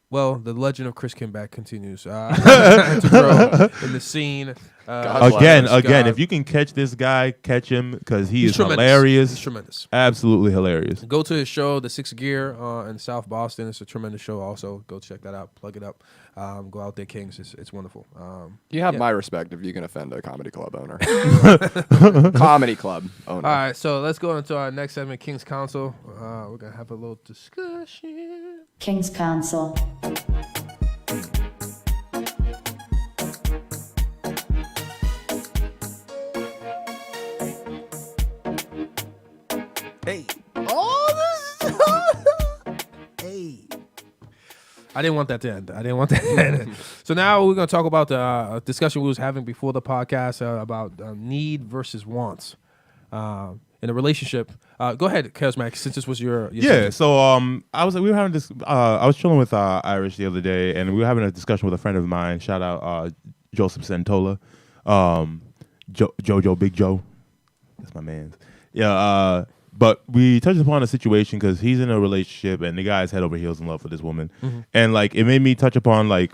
Well, the legend of Chris Kimback continues to grow in the scene. Again, if you can catch this guy, catch him because he's hilarious. He's tremendous. Absolutely hilarious. Go to his show, The Sixth Gear, in South Boston. It's a tremendous show also. Go check that out. Plug it up. Go out there, Kings. It's wonderful. You have my respect if you can offend a comedy club owner. Comedy club owner. All right, so let's go into our next segment, King's Council. We're going to have a little discussion. King's Council. Hey. Hey. I didn't want that to end. So now we're going to talk about the discussion we was having before the podcast about need versus wants in a relationship. Go ahead, Charismatic, since this was your subject. So I was chilling with Irish the other day, and we were having a discussion with a friend of mine. Shout out Joseph Santola, Jojo Big Joe. That's my man's. Yeah. But we touched upon a situation because he's in a relationship and the guy's head over heels in love with this woman, and like it made me touch upon like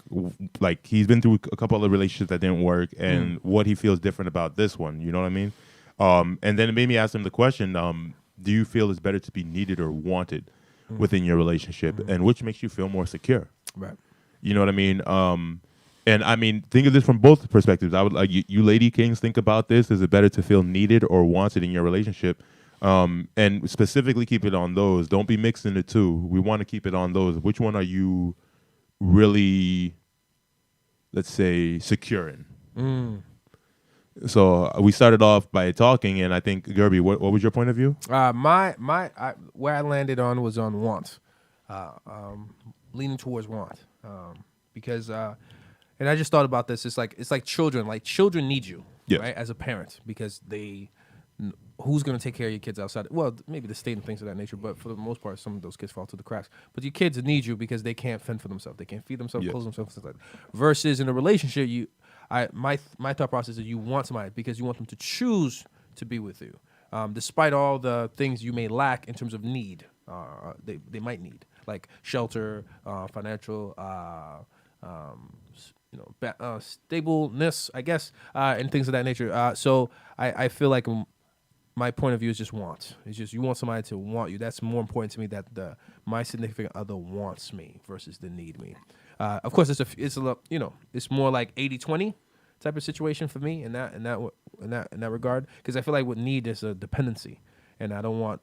he's been through a couple of relationships that didn't work and what he feels different about this one. You know what I mean? And then it made me ask him the question: do you feel it's better to be needed or wanted within your relationship, and which makes you feel more secure? Right. You know what I mean? And I mean, think of this from both perspectives. I would like you lady kings, think about this: is it better to feel needed or wanted in your relationship? And specifically keep it on those. Don't be mixing the two. We want to keep it on those. Which one are you really, let's say, secure in? So we started off by talking, and I think, Gerby, what was your point of view? Where I landed on was on want, leaning towards want, because and I just thought about this. It's like children. Like children need you, right, as a parent, because who's going to take care of your kids outside? Well, maybe the state and things of that nature, but for the most part, some of those kids fall through the cracks. But your kids need you because they can't fend for themselves. They can't feed themselves, clothe themselves, things like that. Versus in a relationship, my thought process is you want somebody because you want them to choose to be with you, despite all the things you may lack in terms of need. They might need, like shelter, financial, stableness, I guess, and things of that nature. So I feel like my point of view is just want. It's just you want somebody to want you. That's more important to me that my significant other wants me versus the need me. Of course, it's more like 80-20 type of situation for me in that regard, because I feel like with need is a dependency, and I don't want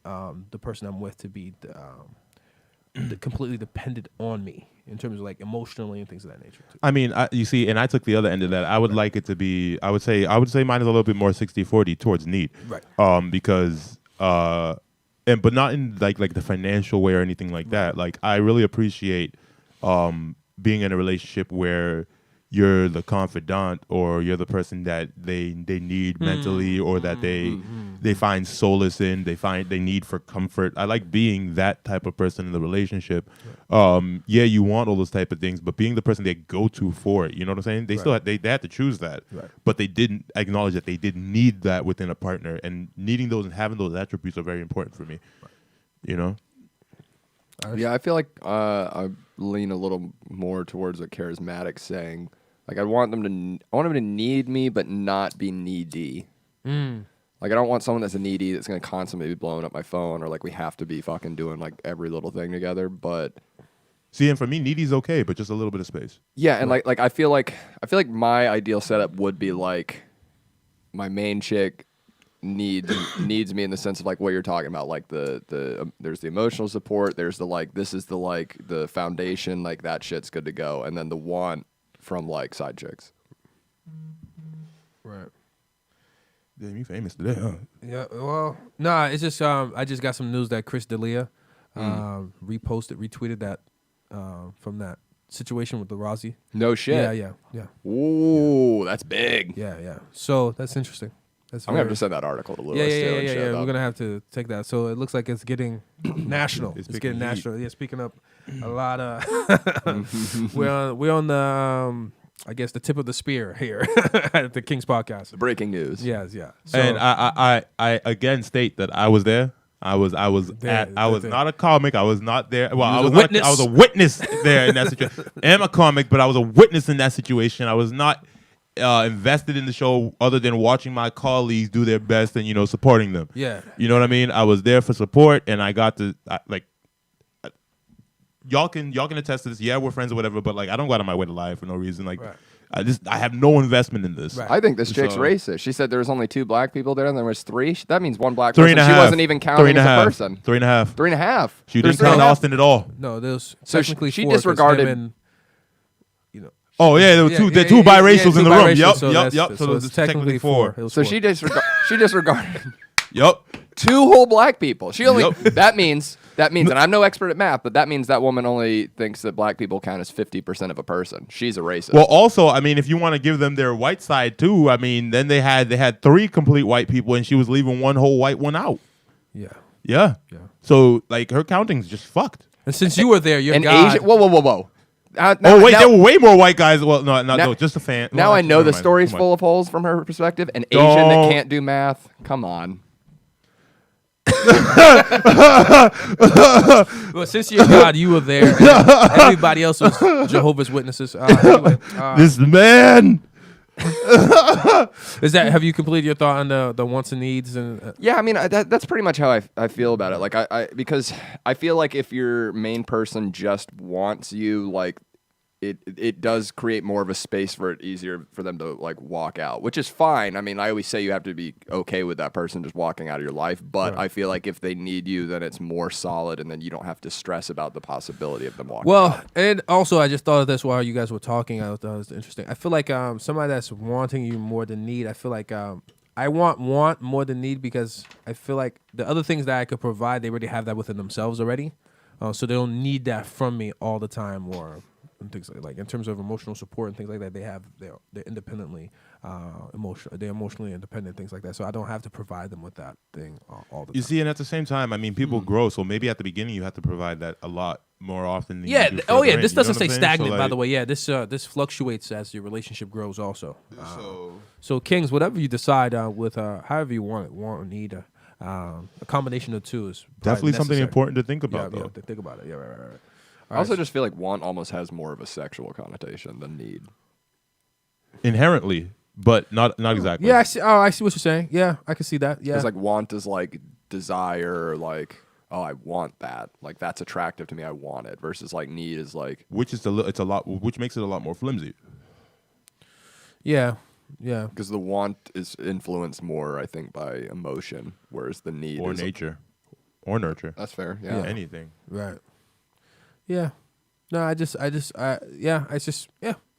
the person I'm with to be completely dependent on me in terms of like emotionally and things of that nature too. I mean, you see, and I took the other end of that. I would like it to be, I would say mine is a little bit more 60-40 towards need. Right. Because, but not in like the financial way or anything like that. Like I really appreciate being in a relationship where you're the confidant or you're the person that they need mentally or that they find solace in, they need for comfort. I like being that type of person in the relationship. Yeah, you want all those type of things, but being the person they go to for it, you know what I'm saying? They still they had to choose that, but they didn't acknowledge that they didn't need that within a partner, and needing those and having those attributes are very important for me. You know? Yeah, I feel like I lean a little more towards what Charismatic's saying. Like I want them to need me, but not be needy. Like I don't want someone that's a needy that's gonna constantly be blowing up my phone, or like we have to be fucking doing like every little thing together. But see, and for me, needy's okay, but just a little bit of space. Yeah, and like I feel like my ideal setup would be like my main chick needs me in the sense of like what you're talking about, like the there's the emotional support, there's the like this is the like the foundation, like that shit's good to go, and then the want from like side chicks. Right. Damn, you famous today, huh? Yeah. Well, nah. It's just I just got some news that Chris D'Elia retweeted that from that situation with the Rozzy. No shit. Yeah. Ooh, that's big. Yeah. So that's interesting. I'm gonna have to send that article to Lewis. Yeah. We're gonna have to take that. So it looks like it's getting national. It's getting national. Yeah. Speaking up, a lot of we're on the I guess the tip of the spear here at the King's Podcast. Breaking news. Yes, yeah. So, and I again state that I was there. I was not a comic. I was not there. Well, I was a witness there in that situation. I am a comic, but I was a witness in that situation. I was not invested in the show other than watching my colleagues do their best and supporting them. Yeah. You know what I mean? I was there for support, and I got to y'all can attest to this. Yeah, we're friends or whatever, but like I don't go out of my way to lie for no reason. Like I have no investment in this. Right. I think this chick's racist. She said there was only 2 black people there, and there was 3. That means 1 black 3.5. person. She wasn't even counting as a person. 3.5. 3.5. She didn't count Austin at all. No, there's so technically she 4, disregarded. And, oh yeah, there were two biracials in the room. Yep. So it's technically 4. So she disregarded. Yep. 2 whole black people. She only that means, and I'm no expert at math, but that means that woman only thinks that black people count as 50% of a person. She's a racist. Well, also, I mean, if you want to give them their white side too, I mean, then they had 3 complete white people, and she was leaving 1 whole white one out. Yeah. So like her counting's just fucked. And since you were there, you're an God. Asian. Whoa. There were way more white guys. Well, no, just a fan. Now I know the story's full of holes from her perspective. An Asian that can't do math. Come on. Well, since you're God, you were there. Everybody else was Jehovah's Witnesses. Anyway, this man. Have you completed your thought on the wants and needs? And yeah, I mean that's pretty much how I feel about it. Like because I feel like if your main person just wants you, like it does create more of a space for it easier for them to like walk out, which is fine. I mean, I always say you have to be okay with that person just walking out of your life, but I feel like if they need you, then it's more solid, and then you don't have to stress about the possibility of them walking out. And also I just thought of this while you guys were talking. I thought it was interesting. I feel like somebody that's wanting you more than need, I feel like I want more than need, because I feel like the other things that I could provide, they already have that within themselves already, so they don't need that from me all the time, or and things like in terms of emotional support and things like that. They're independently they're emotionally independent, things like that. So I don't have to provide them with that thing all the time. You see, and at the same time, I mean, people grow, so maybe at the beginning you have to provide that a lot more often than you do further in, this doesn't stay you know stagnant, so, by the way. Yeah, this fluctuates as your relationship grows also. So Kings, whatever you decide with however you want or need, a combination of 2 is definitely necessary. something important to think about. Yeah, think about it. Yeah, right. I also just feel like want almost has more of a sexual connotation than need. Inherently, but not exactly. Yeah, I see. Oh, I see what you're saying. Yeah, I can see that. Yeah, it's like want is like desire, like I want that, like that's attractive to me. I want it. Versus like need is like which makes it a lot more flimsy. Yeah. Because the want is influenced more, I think, by emotion, whereas the need or is nature or nurture. That's fair. Yeah, anything. Right. Yeah. No, yeah.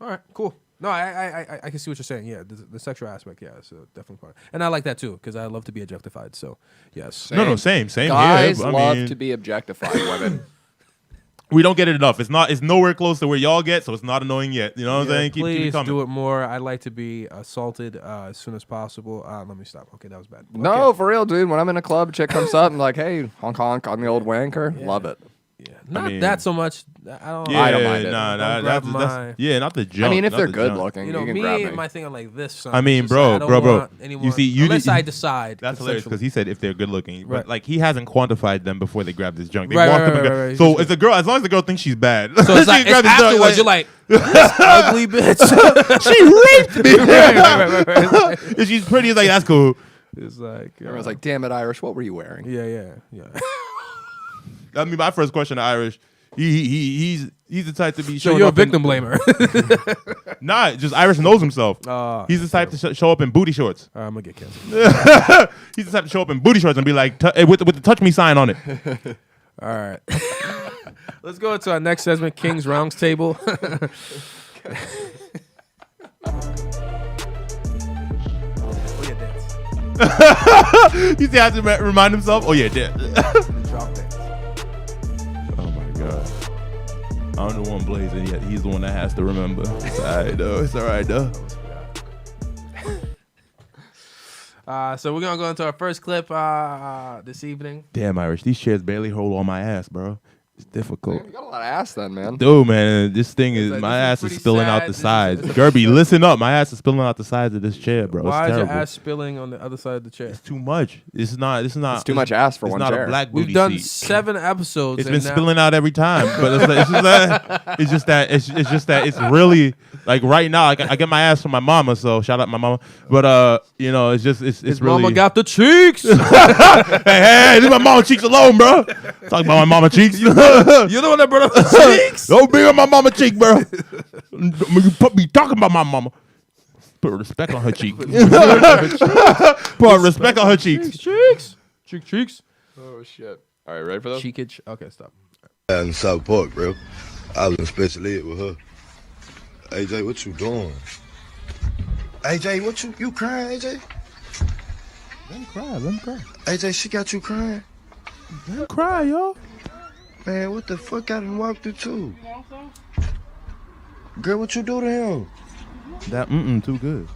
All right, cool. No, I can see what you're saying. Yeah, the sexual aspect, yeah, it's definitely part. And I like that too, because I love to be objectified. So, yes. Same. Same Guys here. love to be objectified, women. We don't get it enough. It's nowhere close to where y'all get, so it's not annoying yet. You know what I'm saying? Keep Please it coming. do it more. I'd like to be assaulted as soon as possible. Let me stop. Okay, that was bad. No, Okay. for real, dude. When I'm in a club, chick comes up and like, hey, honk honk on the old wanker. Yeah. Love it. Yeah, not that so much. I don't. I don't mind it. Nah, Don't grab my- not the jump. I mean, if not they're the good jump. looking, You know, you can grab me me. and my thing are like this. Son. I mean, It's just, I don't want you anyone- see, you unless did- I decide. That's hilarious because essentially. he said if they're good looking, Right. but like he hasn't quantified them before they grab this junk. They Right, want right, them to right, go- right. So it's a girl. As long as the girl thinks she's bad, So it's like she grabs it's this junk, afterwards. You're like, this ugly bitch. she raped me. right. If she's pretty, it's like that's cool. It's like Everyone's like, damn it, Irish, what were you wearing? yeah. I mean, my first question to Irish, he's the type to be So showing you're a up in- victim blamer. Nah, just Irish knows himself. He's the type to show up in booty shorts. I'm gonna get canceled. He's the type to show up in booty shorts and be like, with the touch me sign on it. All right. Let's go to our next segment, King's Rounds Table. He has to remind himself. Oh yeah, yeah. Drop dance. Oh my god. I'm the one blazing yet. He's the one that has to remember. It's alright though. It's alright though. So we're gonna go into our first clip this evening. Damn, Irish. These chairs barely hold on my ass, bro. It's difficult. You got a lot of ass then, man. Dude, man, this thing is like, my this is ass is pretty spilling sad. out the This is- sides. it's a- Gerby, listen up. My ass is spilling out the sides of this chair, bro. Why it's is your terrible. ass spilling on the other side of the chair? It's too much. It's not. It's not. It's too much ass for it's one not chair. a black booty We've done seat. 7 episodes. It's and been now- spilling out every time, but it's just that it's really like right now. I get my ass from my mama, so shout out my mama. But you know, it's His really. mama got the cheeks. hey, leave my mama cheeks alone, bro. Talk about my mama cheeks. You're the one that brought up the cheeks. Don't bring up my mama cheek, bro. You put me talking about my mama. Put respect on her cheek. Put respect on her cheeks. Cheeks. Oh shit! All right, ready for this? Cheekage. Okay, stop. In South Park, bro. I was in special ed with her. AJ, what you doing? AJ, what you crying, AJ? Let him cry. Let him cry. AJ, she got you crying? Let him cry, yo. Man, what the fuck I done walked through too? Girl, what you do to him? That too good.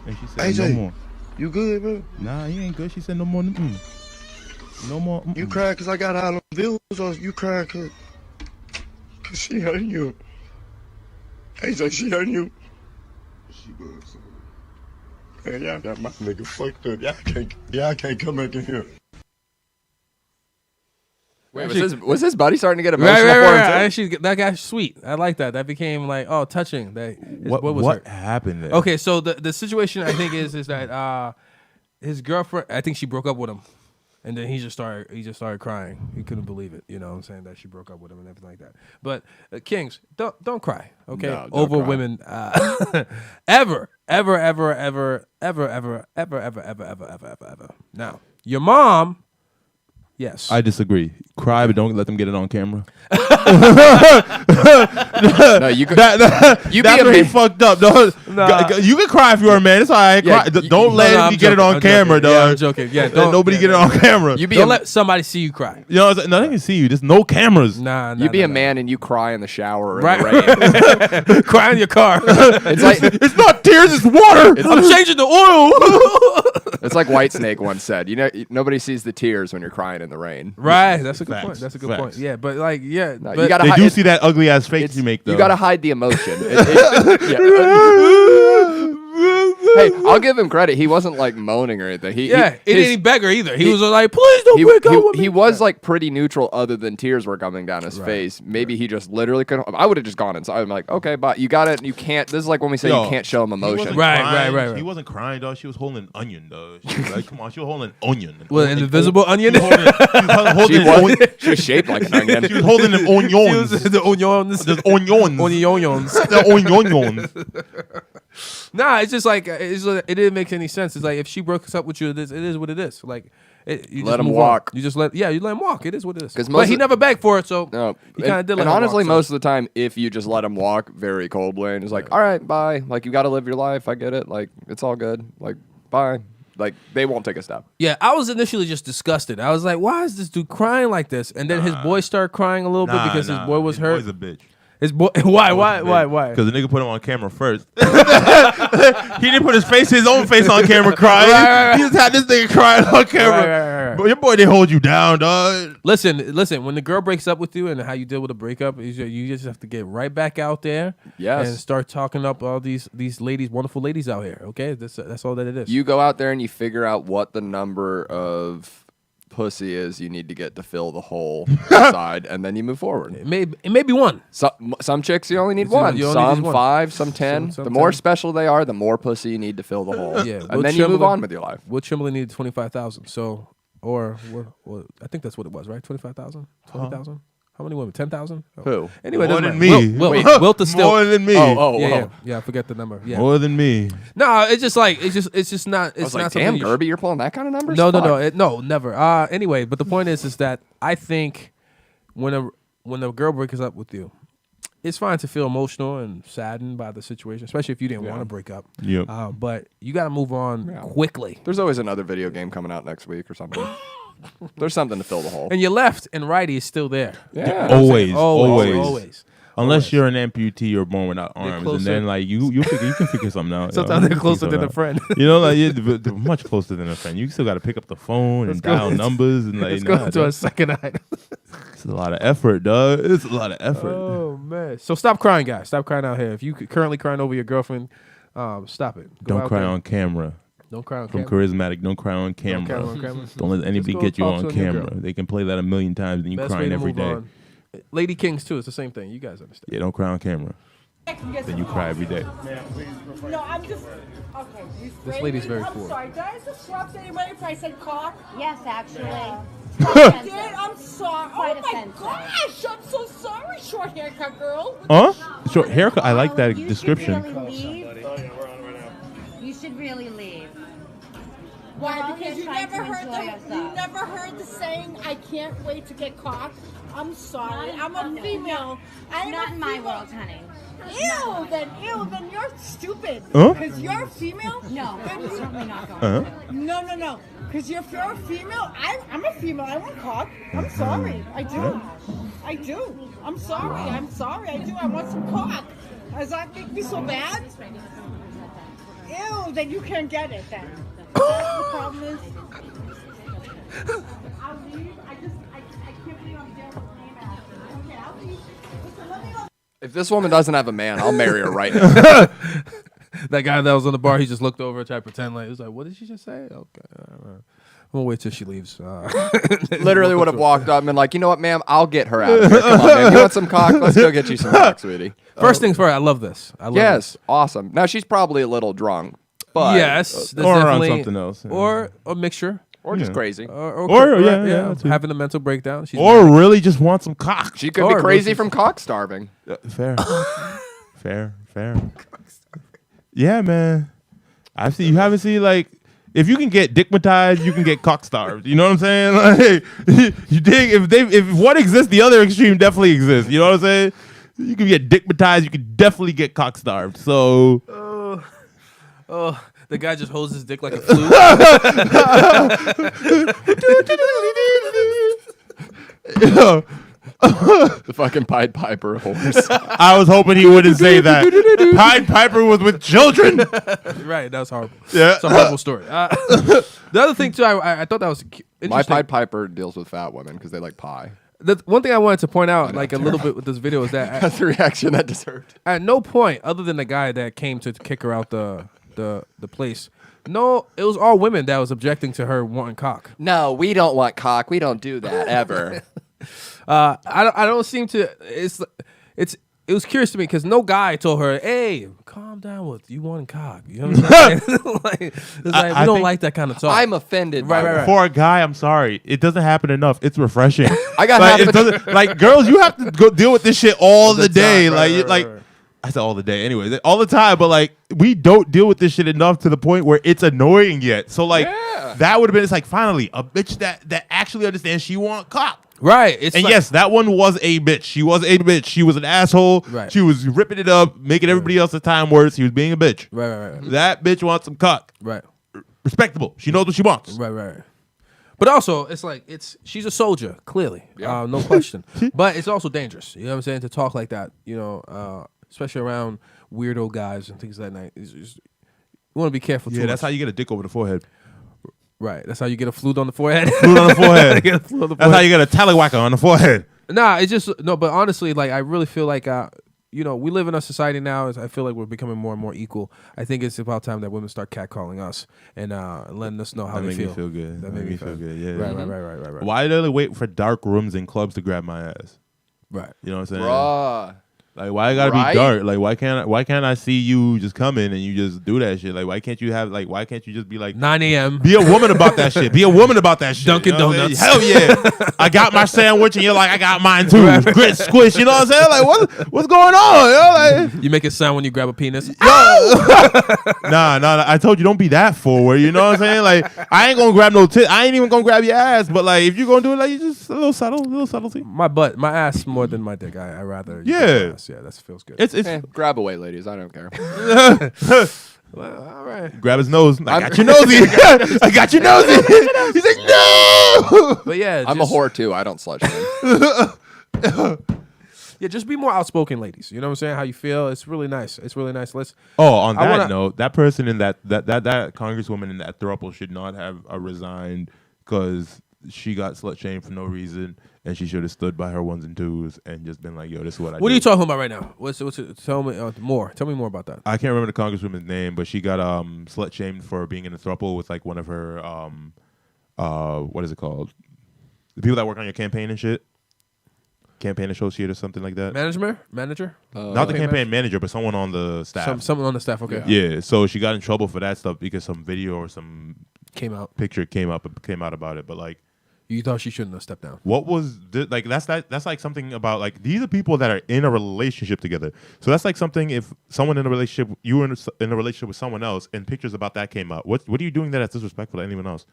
And she said AJ, no more. You good, bro? Nah, he ain't good. She said no more. No more. You crying cause I got all them views, or you crying cause she hurting you? AJ, she hurting you? She does. Man, y'all got my nigga fucked up. Y'all can't come back in here. Wait, was his buddy starting to get emotional for him Right. too? Actually, that guy's sweet. I like that. That became like, oh, touching. That What was what her? happened there? Okay, so the situation I think is that his girlfriend, I think she broke up with him, and then he just started crying. He couldn't believe it. You know what I'm saying, that she broke up with him and everything like that. But Kings, don't cry, okay? No, don't over cry. women ever. Now, your mom. Yes. I disagree. Cry, but don't let them get it on camera. No, you could. You be That's a where he man. fucked up, dog. Nah. You can cry if you're a man. It's all right. Yeah, Cry. you- Don't let I'm me get it joking, on I'm camera, joking. Yeah, dog. I'm joking. Yeah, Let don't nobody get it on camera. You be Don't a, let somebody see you cry. You know, no, they can see you. There's no cameras. Nah. you be a man and you cry in the shower. In Right. the rain. Cry in your car. It's like It's not tears. It's water. I'm changing the oil. it's like Whitesnake once said. You know, nobody sees the tears when you're crying in the rain. Right. That's a good Facts. point. That's a good Facts. point. Yeah, but like, yeah. No, but you gotta They hide, do see that ugly ass face it's- you make, though. You gotta hide the emotion. Hey, I'll give him credit. He wasn't like moaning or anything. He yeah, he, it his- didn't beg her either. He was like, please don't break up with me. he was like pretty neutral, other than tears were coming down his face. Maybe he just literally couldn't. I would have just gone inside. I'm like, okay, but you got it. You can't. This is like when we say Yo, you can't show him He emotion. wasn't Right, crying. right. He wasn't crying, dog. She was holding an onion, dog. She was like, come on, she was holding an onion. What, an invisible onion? She was holding She was. She was shaped like an onion. She was holding an onions. the onions. There's onions. Onions. The onions. Nah, it's just like it didn't make any sense. It's like if she broke up with you, it is what it is. Like you Let just him move walk. on. You just let him walk. It is what it is. 'Cause But most he of- never begged for it, so No, he kind of did. Let and him honestly, walk, so- most of the time, if you just let him walk very coldly and it's like, all right, bye. Like you got to live your life. I get it. Like it's all good. Like bye. like they won't take a step. Yeah, I was initially just disgusted. I was like, why is this dude crying like this? And then his boy started crying a little bit because his boy was hurt. His boy's a bitch. His boy, why? Because the nigga put him on camera first. He didn't put his own face on camera crying. Right. He just had this nigga crying on camera. Right. But your boy didn't hold you down, dog. Listen. When the girl breaks up with you and how you deal with a breakup, you just have to get right back out there. Yes. And start talking up all these ladies, wonderful ladies out here. Okay, that's all that it is. You go out there and you figure out what the number of pussy is you need to get to fill the hole inside, and then you move forward. It may be one. Some chicks you only need one. You only Some need one. 5, some 10. Some the more 10. special they are, the more pussy you need to fill the hole. Yeah, and then you move on with your life. Will Chamberlain needed 25,000. So, or I think that's what it was, right? 25,000, 20,000. How many women? 10,000. Who? Anyway, More doesn't than matter. me. Wilt is still More than me. Yeah. I forget the number. Yeah. More than me. No, it's just not. It's I was not like, something damn, you Gerby, you're pulling that kind of numbers? No, Fuck. no, never. Anyway, but the point is that I think when a girl breaks up with you, it's fine to feel emotional and saddened by the situation, especially if you didn't want to break up. Yep. But you got to move on quickly. There's always another video game coming out next week or something. There's something to fill the hole. And your left and righty is still there. Yeah. Always. Unless you're an amputee or born without arms, and then like you can figure something out. Sometimes they're closer than a friend. You know, like they're much closer than a friend. You still got to pick up the phone and dial numbers and like. Let's go to a second item. It's a lot of effort, dog. It's a lot of effort. Oh man! So stop crying, guys. Stop crying out here. If you currently crying over your girlfriend, stop it. Go Don't out cry there. on camera. Don't cry on From camera. Charismatic, don't cry on camera. Don't cry on camera. Don't let anybody Just go get you talk on to a new camera. girl. They can play that a million times and you Best way crying to every move day. on. Lady Kings too. It's the same thing. You guys understand? Yeah, don't cry on camera. Then you cry every day. No, I'm just. Okay. This lady's very I'm poor. sorry. Did I disrupt anybody if I said cock? Yes, actually. I did. I'm sorry. Quite Oh my offensive. gosh! I'm so sorry, short haircut girl. Huh? Short haircut. I like that You description. should really leave. You should really leave. Why? We're all Because here you trying never to heard enjoy the ourselves. you never heard the saying, "I can't wait to get cocked." I'm sorry. I'm a female. I'm Not a in my female. world, honey. Ew, then you're stupid. Huh? Because you're a female? No, Then I'm you- certainly not going. No. Because if you're a female, I'm a female. I want cock. I'm sorry. I do. I'm sorry. I do. I want some cock. Does that make me so bad? Ew, then you can't get it then. That's the problem is. I'll leave. I can't believe I'm there with the name after. Okay, I'll leave. Listen, let me go. If this woman doesn't have a man, I'll marry her right now. That guy that was on the bar, he just looked over and tried to pretend like, he was like, what did she just say? Okay. I'm going to wait till she leaves. Literally would have walked up and been like, you know what, ma'am? I'll get her out of here. Come on, man. You want some cock? Let's go get you some cock, sweetie. First things first, I love this. Yes, awesome. Now, she's probably a little drunk. But Yes. there's or on definitely- something else. Or a mixture. Or just crazy. Or, yeah, too. having a mental breakdown. She's Or really just want some cock. She could be crazy from cock starving. Fair. Fair. Yeah, man. I see. You haven't seen, like, if you can get dickmatized, you can get cock starved. You know what I'm saying? Like, you dig? If one exists, the other extreme definitely exists. You know what I'm saying? You can get dickmatized. You can definitely get cock starved. So. Oh, the guy just holds his dick like a flute. The fucking Pied Piper horse. I was hoping he wouldn't say that. Pied Piper was with children. Right, that was horrible. Yeah. It's a horrible story. The other thing, too, I thought that was interesting. My Pied Piper deals with fat women because they like pie. The one thing I wanted to point out, like a little bit with this video, is that That's the reaction that deserved. at no point, other than the guy that came to kick her out the place, no, it was all women that was objecting to her wanting cock. No, we don't want cock. We don't do that ever. I don't seem to. It was curious to me because no guy told her, "Hey, calm down with you wanting cock." You know what I'm saying? Like, it's like, we don't think- like that kind of talk. I'm offended. by that. For a guy, I'm sorry. It doesn't happen enough. It's refreshing. I got like, half it a- doesn't, like girls, you have to go deal with this shit all the day. time, Like, right. I said all the day. Anyways, all the time. But like, we don't deal with this shit enough to the point where it's annoying yet. So like, that would have been. It's like finally a bitch that actually understands she want cock. Right. It's And like, yes, that one was a bitch. She was a bitch. She was an asshole. Right. She was ripping it up, making everybody else's time worse. She was being a bitch. Right. That bitch wants some cock. Right. respectable. She knows what she wants. Right. But also, it's like she's a soldier, clearly, no question. But it's also dangerous. You know what I'm saying? To talk like that, especially around weirdo guys and things like that. You want to be careful. Yeah, that's how you get a dick over the forehead. Right. That's how you get a flute on the forehead. Flute on the forehead. That's how you get a tallywhacker on the forehead. Nah, it's just no. But honestly, like I really feel like we live in a society now. I feel like we're becoming more and more equal. I think it's about time that women start catcalling us and letting us know how they feel. That make me feel good. That made me feel good. Yeah. Right. Why do they wait for dark rooms and clubs to grab my ass? Right. You know what I'm saying? Bruh. Like, why it gotta be dark? Like, why can't I see you just come in and you just do that shit? Like, why can't you just be like 9 a.m. Be a woman about that shit. Be a woman about that shit. Dunkin' you know Donuts. Hell yeah. I got my sandwich and you're like, I got mine too. Right. Grit squish. You know what I'm saying? Like, what's going on? You know, like, you make a sound when you grab a penis. Nah. I told you don't be that forward. You know what I'm saying? Like, I ain't gonna grab no tit. I ain't even gonna grab your ass. But like, if you gonna do it, like, you just a little subtlety. My ass more than my dick. I rather. Yeah. Yeah, that feels good. Grab away, ladies. I don't care. Well, all right. Grab his nose. I got your nosy. I got your nosy. He's like, no. But yeah, I'm a whore too. I don't slut shame. Yeah, just be more outspoken, ladies. You know what I'm saying? How you feel? It's really nice. Let's. On that note, that person in that congresswoman in that throuple should not have resigned because she got slut shamed for no reason, and she should have stood by her ones and twos and just been like, "Yo, this is what I." What are you talking about right now? What's it? Tell me more. Tell me more about that. I can't remember the congresswoman's name, but she got slut shamed for being in a throuple with like one of her what is it called? The people that work on your campaign and shit. Campaign associate or something like that. Manager? Not the campaign manager, but someone on the staff. Someone on the staff. Okay. Yeah. So she got in trouble for that stuff because some video or some picture came out about it. But like, you thought she shouldn't have stepped down. What was like? That's like something about like these are people that are in a relationship together. So that's like something if someone in a relationship, you were in a relationship with someone else, and pictures about that came out. What are you doing that's disrespectful to anyone else?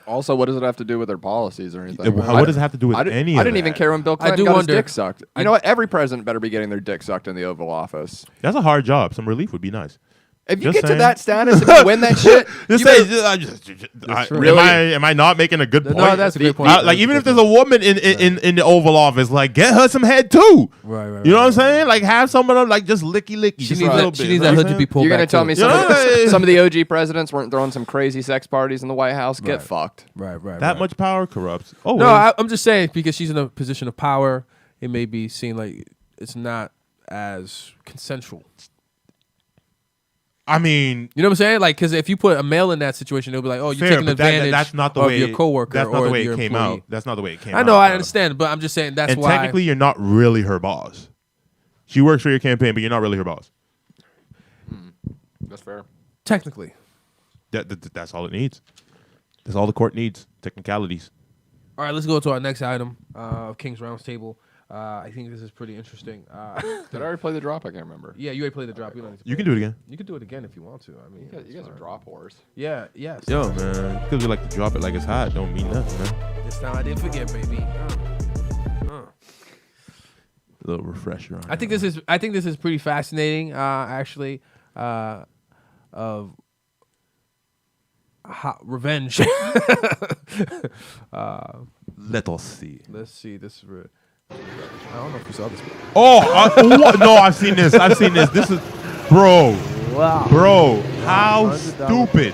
Also, what does it have to do with their policies or anything? What does it have to do with any of I didn't that? even care when Bill Clinton got his dick sucked. You know what? Every president better be getting their dick sucked in the Oval Office. That's a hard job. Some relief would be nice. If you get to that status, if you win that shit, am I not making a good point? No, that's a great point. Like even if there's a woman in the Oval Office, like get her some head too. Right. You know what I'm saying? Like have someone like just licky. She needs that hood to be pulled. You're gonna back tell too. me some of the OG presidents weren't throwing some crazy sex parties in the White House? Get fucked. Right. That much power corrupts. Oh no, I'm just saying because she's in a position of power, it may be seen like it's not as consensual. I mean, you know what I'm saying? Like, because if you put a male in that situation, they'll be like, "Oh, you're taking advantage that's not the of way, your coworker that's not or the way your it came employee." out. That's not the way it came out. I know, I understand, but I'm just saying that's why. And technically, you're not really her boss. She works for your campaign, but you're not really her boss. That's fair. Technically, that's all it needs. That's all the court needs. Technicalities. All right, let's go to our next item of King's Roundtable. I think this is pretty interesting. Did I already play the drop? I can't remember. Yeah, you already played the drop. You can do it again. You can do it again if you want to. I mean, you guys are drop whores. Yeah, yes. Yo, man, because we like to drop it like it's hot don't mean nothing, man. This time I didn't forget, baby. A little refresher on I think this is pretty fascinating, actually, of revenge. Let us see. Let's see. This is. I don't know if you saw this. No, I've seen this. This is, bro. Wow. Bro, how stupid?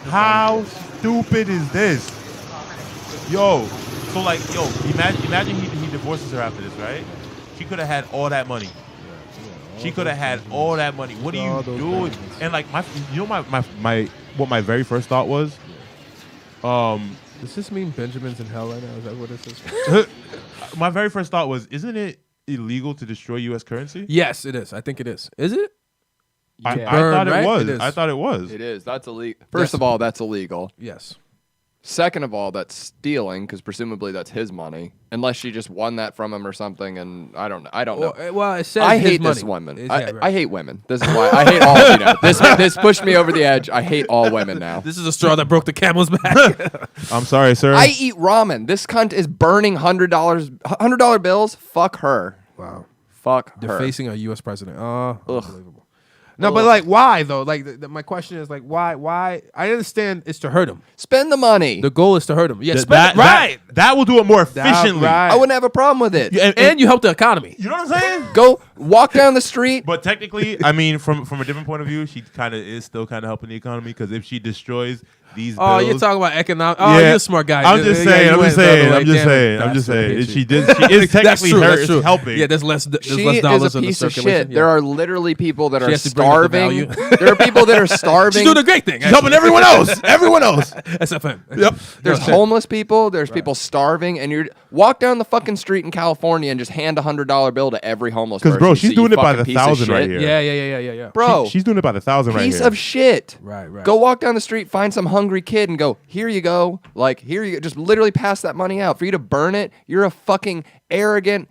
How stupid is this? Yo, so like, imagine he divorces her after this, right? She could have had all that money. She could have had all that money. What are you doing? And like what my very first thought was, does this mean Benjamin's in hell right now? Is that what this is? My very first thought was, isn't it illegal to destroy U.S. currency? Yes, it is. I think it is. Is it? I thought it was. It I thought it was. It is. That's illegal. First of all, that's illegal. Yes. Second of all, that's stealing because presumably that's his money, unless she just won that from him or something. And I don't know. Well, it says I his hate money. this woman. Right. I hate women. This is why I hate all of you now. This pushed me over the edge. I hate all women now. This is a straw that broke the camel's back. I'm sorry, sir. I eat ramen. This cunt is burning $100 bills. Fuck her. Wow. Fuck her. Defacing a U.S. president. Oh, unbelievable. No, but like, why though? Like, my question is like, why? Why? I understand it's to hurt him. Spend the money. The goal is to hurt him. Yeah, spend That, it, right. That will do it more efficiently. Right. I wouldn't have a problem with it. And you help the economy. You know what I'm saying? Go walk down the street. But technically, I mean, from a different point of view, she kind of is still kind of helping the economy because if she destroys these bills, you're talking about economic. Oh, you're a smart guy. I'm just saying. I'm just saying. She is technically helping. Yeah, there's less She dollars is a in the piece of circulation. shit. Yeah. There are literally people that She are has to bring up the starving. value. There are people that are starving. She's doing a great thing. She's helping everyone else. Everyone else. SFM. Yep. There's homeless people. There's people starving, and you walk down the fucking street in California and just hand $100 bill to every homeless person. Because bro, you she's see, doing you it by fucking the piece of thousand right shit. here. Yeah. Bro, she's doing it by the thousand right here. piece of shit. Right. Go walk down the street, find some hungry kid, and go, here you go. Like, here you go. Just literally pass that money out. For you to burn it, you're a fucking arrogant,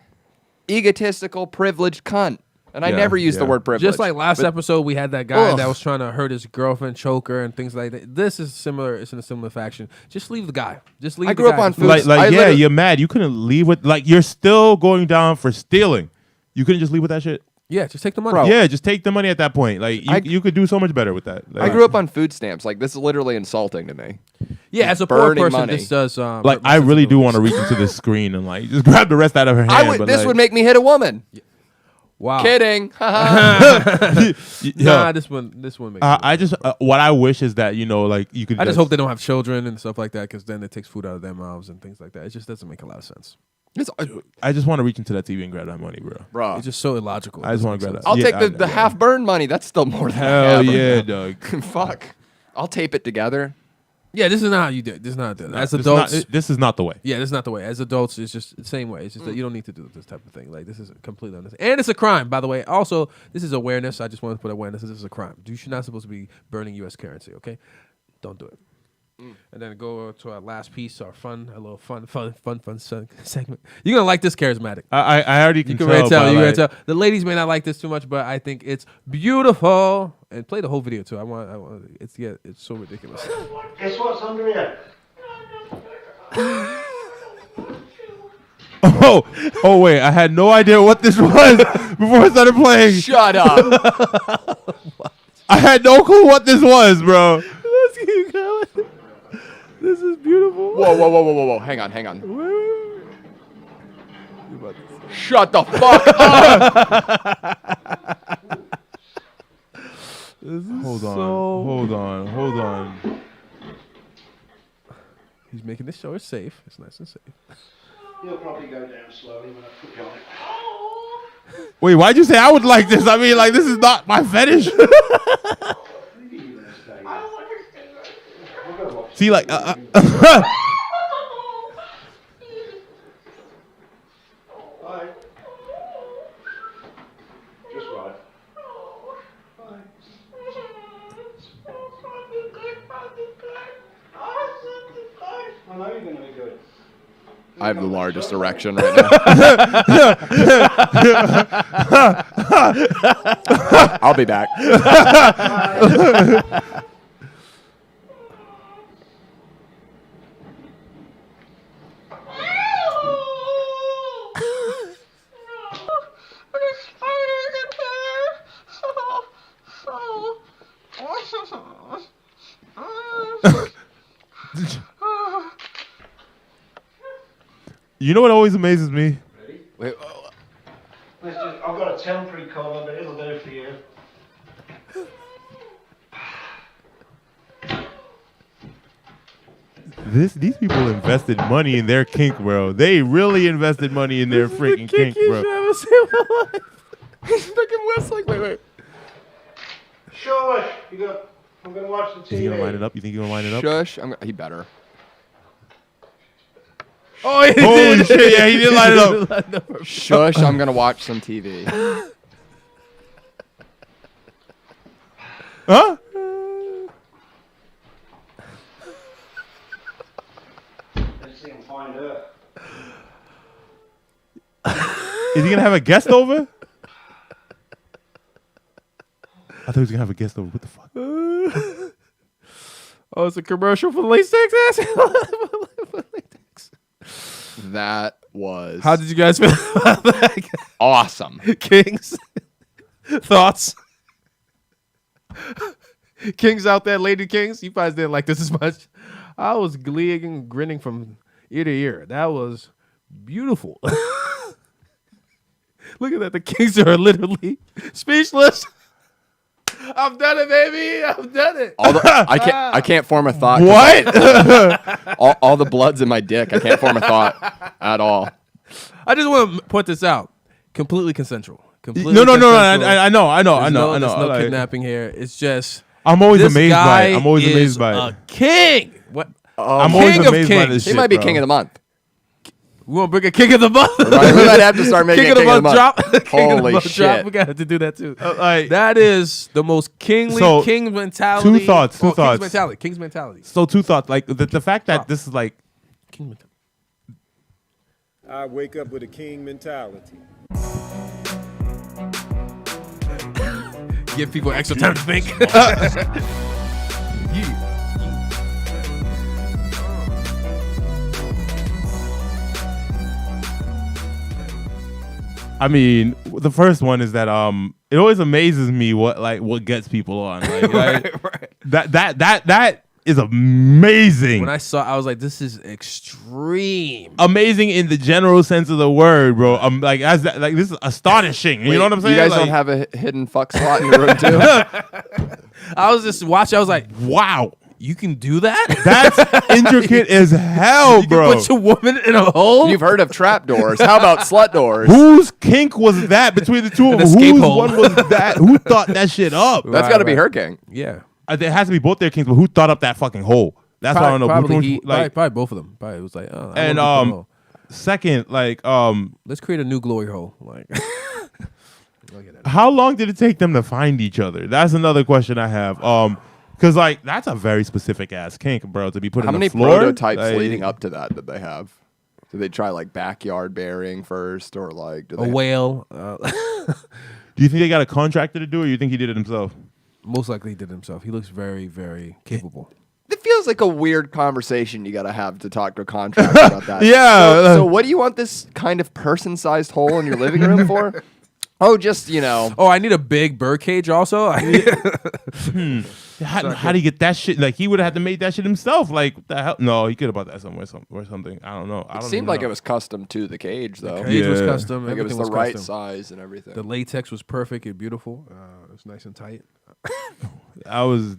egotistical, privileged cunt. And I never use the word privilege. Just like last episode, we had that guy that was trying to hurt his girlfriend, choke her, and things like that. This is similar. It's in a similar faction. Just leave the guy. Just leave. I grew up on food. You're mad. You couldn't leave with you're still going down for stealing. You couldn't just leave with that shit. Yeah, just take the money. Bro. Yeah, just take the money at that point. Like you could do so much better with that. I grew up on food stamps. Like, this is literally insulting to me. Yeah, as a poor person, money. this does. I really do want to reach into the screen and just grab the rest out of her hand. This would make me hit a woman. Wow. Kidding. Nah, this one makes I just what I wish is that you could. I just hope they don't have children and stuff like that, because then it takes food out of their mouths and things like that. It just doesn't make a lot of sense. I just want to reach into that TV and grab that money, bro. It's just so illogical. I just want to grab that. I'll take the half burned money. That's still more than hell half. yeah, Doug. Fuck. I'll tape it together. Yeah, this is not how you do it. This is not as adults. This is not the way. Yeah, this is not the way. As adults, it's just the same way. It's just that you don't need to do this type of thing. Like, this is completely unnecessary. And it's a crime, by the way. Also, this is awareness. I just want to put awareness. This is a crime. You should not supposed to be burning U.S. currency, okay? Don't do it. And then go to our last piece, a little fun segment. You're gonna like this, charismatic. I already you can already tell. The ladies may not like this too much, but I think it's beautiful. And play the whole video too. I want. It's so ridiculous. Guess what's under here? Oh wait! I had no idea what this was before I started playing. Shut up! I had no clue what this was, bro. Let's keep going. This is beautiful. Whoa. Hang on. Shut the fuck up. Hold on. He's making this show safe. It's nice and safe. You'll probably go down slowly when I put you on it. Wait, why'd you say I would like this? I mean, this is not my fetish. See, Right. Just right. I know you're going to be good. I have the largest erection right now. I'll be back. You know what always amazes me? Wait, I've got a temporary cover, but it'll do for you. These people invested money in their kink, bro. They really invested money in their freaking kink, bro. He's fucking whistling. Wait. Shush! I'm gonna watch the TV. Is he gonna line it up? You think he's gonna line it up? Shush. He better. Oh, he Holy did. shit! Yeah, he did line it up. Shush. I'm gonna watch some TV. Huh? Let's see him find her. Is he gonna have a guest over? I thought he was gonna have a guest over. What the fuck? Oh, it's a commercial for latex ass. That was. How did you guys feel about that? Awesome. Kings. Thoughts? Kings out there, lady kings, you guys didn't like this as much. I was grinning from ear to ear. That was beautiful. Look at that. The kings are literally speechless. I've done it, baby. I've done it. I can't form a thought. What? all the blood's in my dick. I can't form a thought at all. I just want to point this out. Completely consensual. Completely No. consensual. I know. There's no Like, kidnapping here. It's just. I'm always this amazed by guy it. I'm always is amazed by a it. king. What? I'm king always of amazed by kings. this He shit, might be bro. king of the month. We want to bring a king of the month. Right, we might have to start making king a king of the month. drop. King of the Holy month drop. shit. We got to do that too. Like, that is the most kingly So, king mentality. two thoughts. King's mentality. So two thoughts. Like the fact that this is like King mentality. I wake up with a king mentality. Give people extra time to think. I mean, the first one is that it always amazes me what gets people on. Like, right. That is amazing. When I saw, I was like, "This is extreme." Amazing in the general sense of the word, bro. I'm like, this is astonishing. You know what I'm saying? You guys Like, don't have a hidden fuck slot in your room too? I was just watching. I was like, "Wow, you can do that? That's intricate as hell, you bro." Can put your woman in a hole. You've heard of trap doors. How about slut doors? Whose kink was that between the two of them? escape Whose hole. one was that? Who thought that shit up? That's got to be her king. Yeah. It has to be both their kings, but who thought up that fucking hole? That's what I don't know. Probably, Which one, probably both of them. Probably it was like, oh, I and wanna do the second, like, let's create a new glory hole. Like, how long did it take them to find each other? That's another question I have. Because like that's a very specific ass kink, bro, to be put How in many the floor. prototypes Like, leading up to that did they have? Did they try like backyard burying first, or like did a they whale. Do you think they got a contractor to do it, or you think he did it himself? Most likely he did it himself. He looks very, very capable. It feels like a weird conversation you got to have to talk to a contractor about that. Yeah. So what do you want this kind of person-sized hole in your living room for? Oh, just, you know. Oh, I need a big bird cage also. How do you get that shit? Like he would have had to make that shit himself. Like what the hell? No, he could have bought that somewhere or something. I don't know. It seemed like it was custom to the cage, though. The cage was custom. Like it was Everything the right custom. size and everything. The latex was perfect and beautiful. It was nice and tight. That was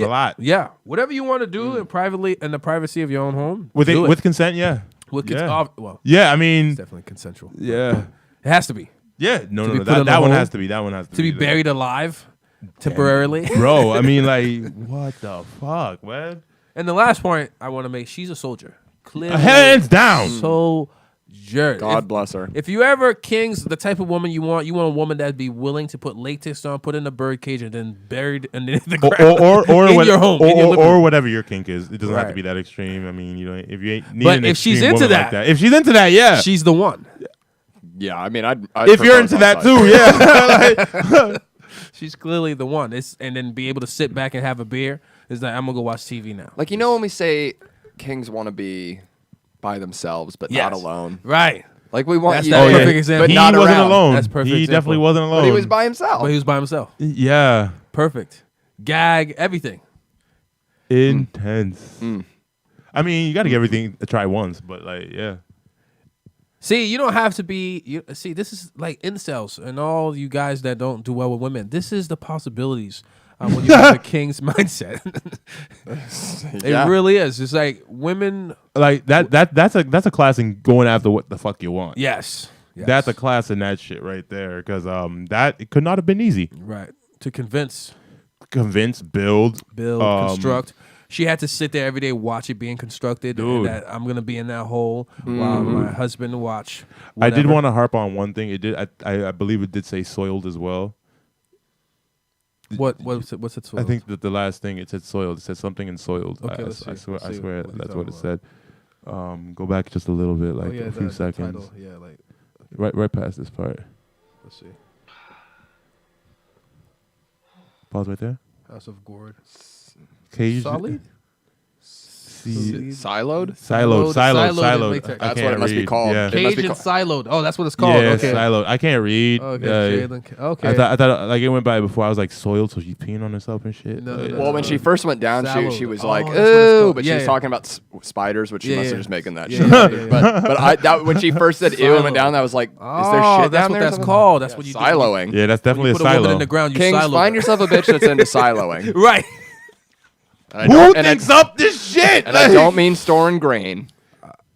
a lot. Yeah, whatever you want to do in privately in the privacy of your own home, With do it. with consent, yeah. With yeah. well, yeah, I mean, it's definitely consensual. Yeah, it has to be. Yeah, no, To be no, put in a that one hole, has to be. That one has to be there. buried alive temporarily, bro. I mean, like, what the fuck, man? And the last point I want to make: she's a soldier, clearly, hands down, soldier. God bless her. If you ever Kings, the type of woman you want a woman that'd be willing to put latex on, put in a bird cage, and then buried underneath the ground, or in what- your home, in your living or room. whatever your kink is. It doesn't have to Right. be that extreme. I mean, you know, if you ain't need But an if she's extreme into woman like that, if she's into that, yeah, she's the one. Yeah, I mean, I'd if you're into that too, yeah. Like, She's clearly the one. And then be able to sit back and have a beer. Is like, I'm gonna go watch TV now. Like, you know when we say kings want to be by themselves but Yes. not alone? Right. Like we want That's you that to perfect example. but he not wasn't around. alone. That's perfect He example. definitely wasn't alone. But he was by himself. But he was by himself. Yeah, Perfect. Gag, everything. intense. I mean, you got to get everything to try once, but like, yeah. See, you don't have to be. See, this is like incels and all you guys that don't do well with women. This is the possibilities when you have the king's mindset. Yeah. It really is. It's like women. Like that's a class in going after what the fuck you want. Yes. That's a class in that shit right there, because that it could not have been easy. Right. To convince, build, construct. She had to sit there every day, watch it being constructed. Dude. And that I'm gonna be in that hole while my husband watch. I did whatever. want to harp on one thing. It did. I believe it did say soiled as well. What's it? I think that the last thing it said soiled. It said something in soiled. Okay, I let's see. swear. Let's I see swear what he's that's what it talking said. Go back just a little bit, like a few the seconds. title. Yeah, like Right past this part. let's see. Pause right there. House of Gourd. Cage. Solid. Siloed? Siloed. That's what it must be called. Yeah. Cajun siloed. Oh, that's what it's called. Yeah, Okay. siloed. I can't read. Okay. Okay. I thought like it went by before. I was like soiled, so she's peeing on herself and shit. Well, when she first went down, she was like, that's what it's "Ooh," called. but Yeah, she was yeah. talking about spiders, which she must have just making that Yeah, shit. yeah, yeah. But when she first said "ew" and went down, I was like, "Is there Oh, shit that's down what there?" that's called. That's what you do. Siloing. Yeah, that's definitely When you a put a woman silo. in the ground, you Kings, silo find her. yourself a bitch that's into siloing. Right. Who thinks up this shit? And I don't mean storing grain.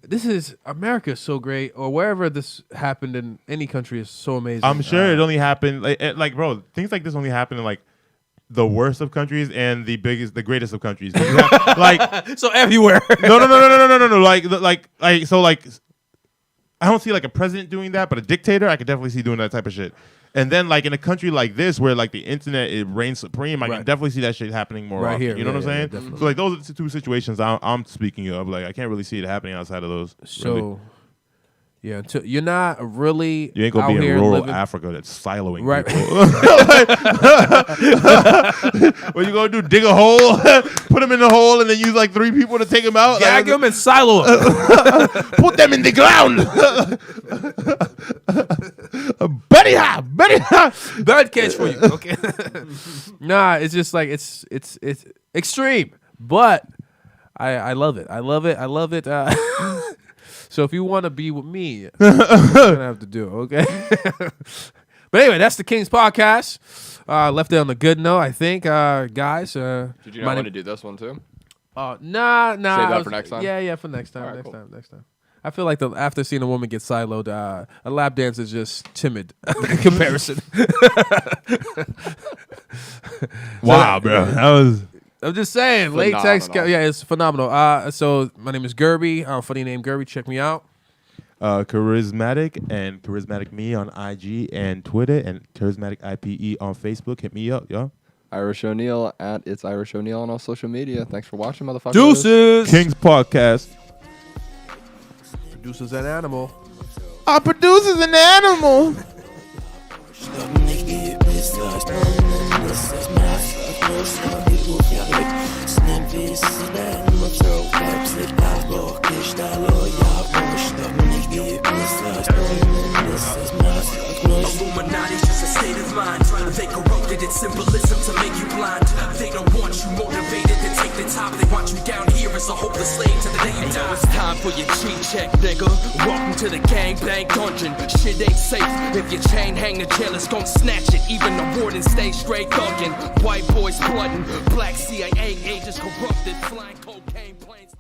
This is America is so great, or wherever this happened in any country is so amazing. I'm sure it only happened like bro, things like this only happen in like the worst of countries and the greatest of countries. You have, like so everywhere. No. Like I don't see like a president doing that, but a dictator I could definitely see doing that type of shit. And then like in a country like this where like the internet it reigns supreme, I can definitely see that shit happening more often. Here, you know what I'm saying? Yeah, so like those are the two situations I'm speaking of. Like I can't really see it happening outside of those. So, really. yeah, you're not really. You ain't gonna out be in here rural living, Africa that's siloing right? people. What you gonna do? Dig a hole, put them in the hole, and then use like 3 people to take them out. Gag them and silo them. Put them in the ground. Buddy hop. Bird catch for you. Okay. Nah, it's just like it's extreme, but I love it. I love it. So if you want to be with me, you're gonna have to do it, okay? But anyway, that's the King's podcast. Left it on a good note, I think, guys. Did you not want to do this one too? Nah. Save that for next time? Yeah, for next time. All right, Next time. I feel like after seeing a woman get siloed, a lap dance is just timid in comparison. Wow, bro. That was. I'm just saying, latex. Yeah, it's phenomenal. So my name is Gerby. Funny name, Gerby. Check me out. Charismatic and Charismatic Me on IG and Twitter and Charismatic IPE on Facebook. Hit me up, yo. Irish O'Neal at It's Irish O'Neal on all social media. Thanks for watching, motherfuckers. Deuces. King's podcast. Producer's an animal. Our producer's an animal. Illuminati's just a state of mind. They corrupted its symbolism to make you blind. They don't want you motivated to take the top. They want you down here as a hopeless slave to the day you die. It's time for your cheat check, nigga. Welcome to the gangbang dungeon. Shit ain't safe. If your chain hang, the jailers gon' snatch it. Even the warden stay straight thuggin'. White boys bloodin'. Black CIA agents corrupted. Flying cocaine planes.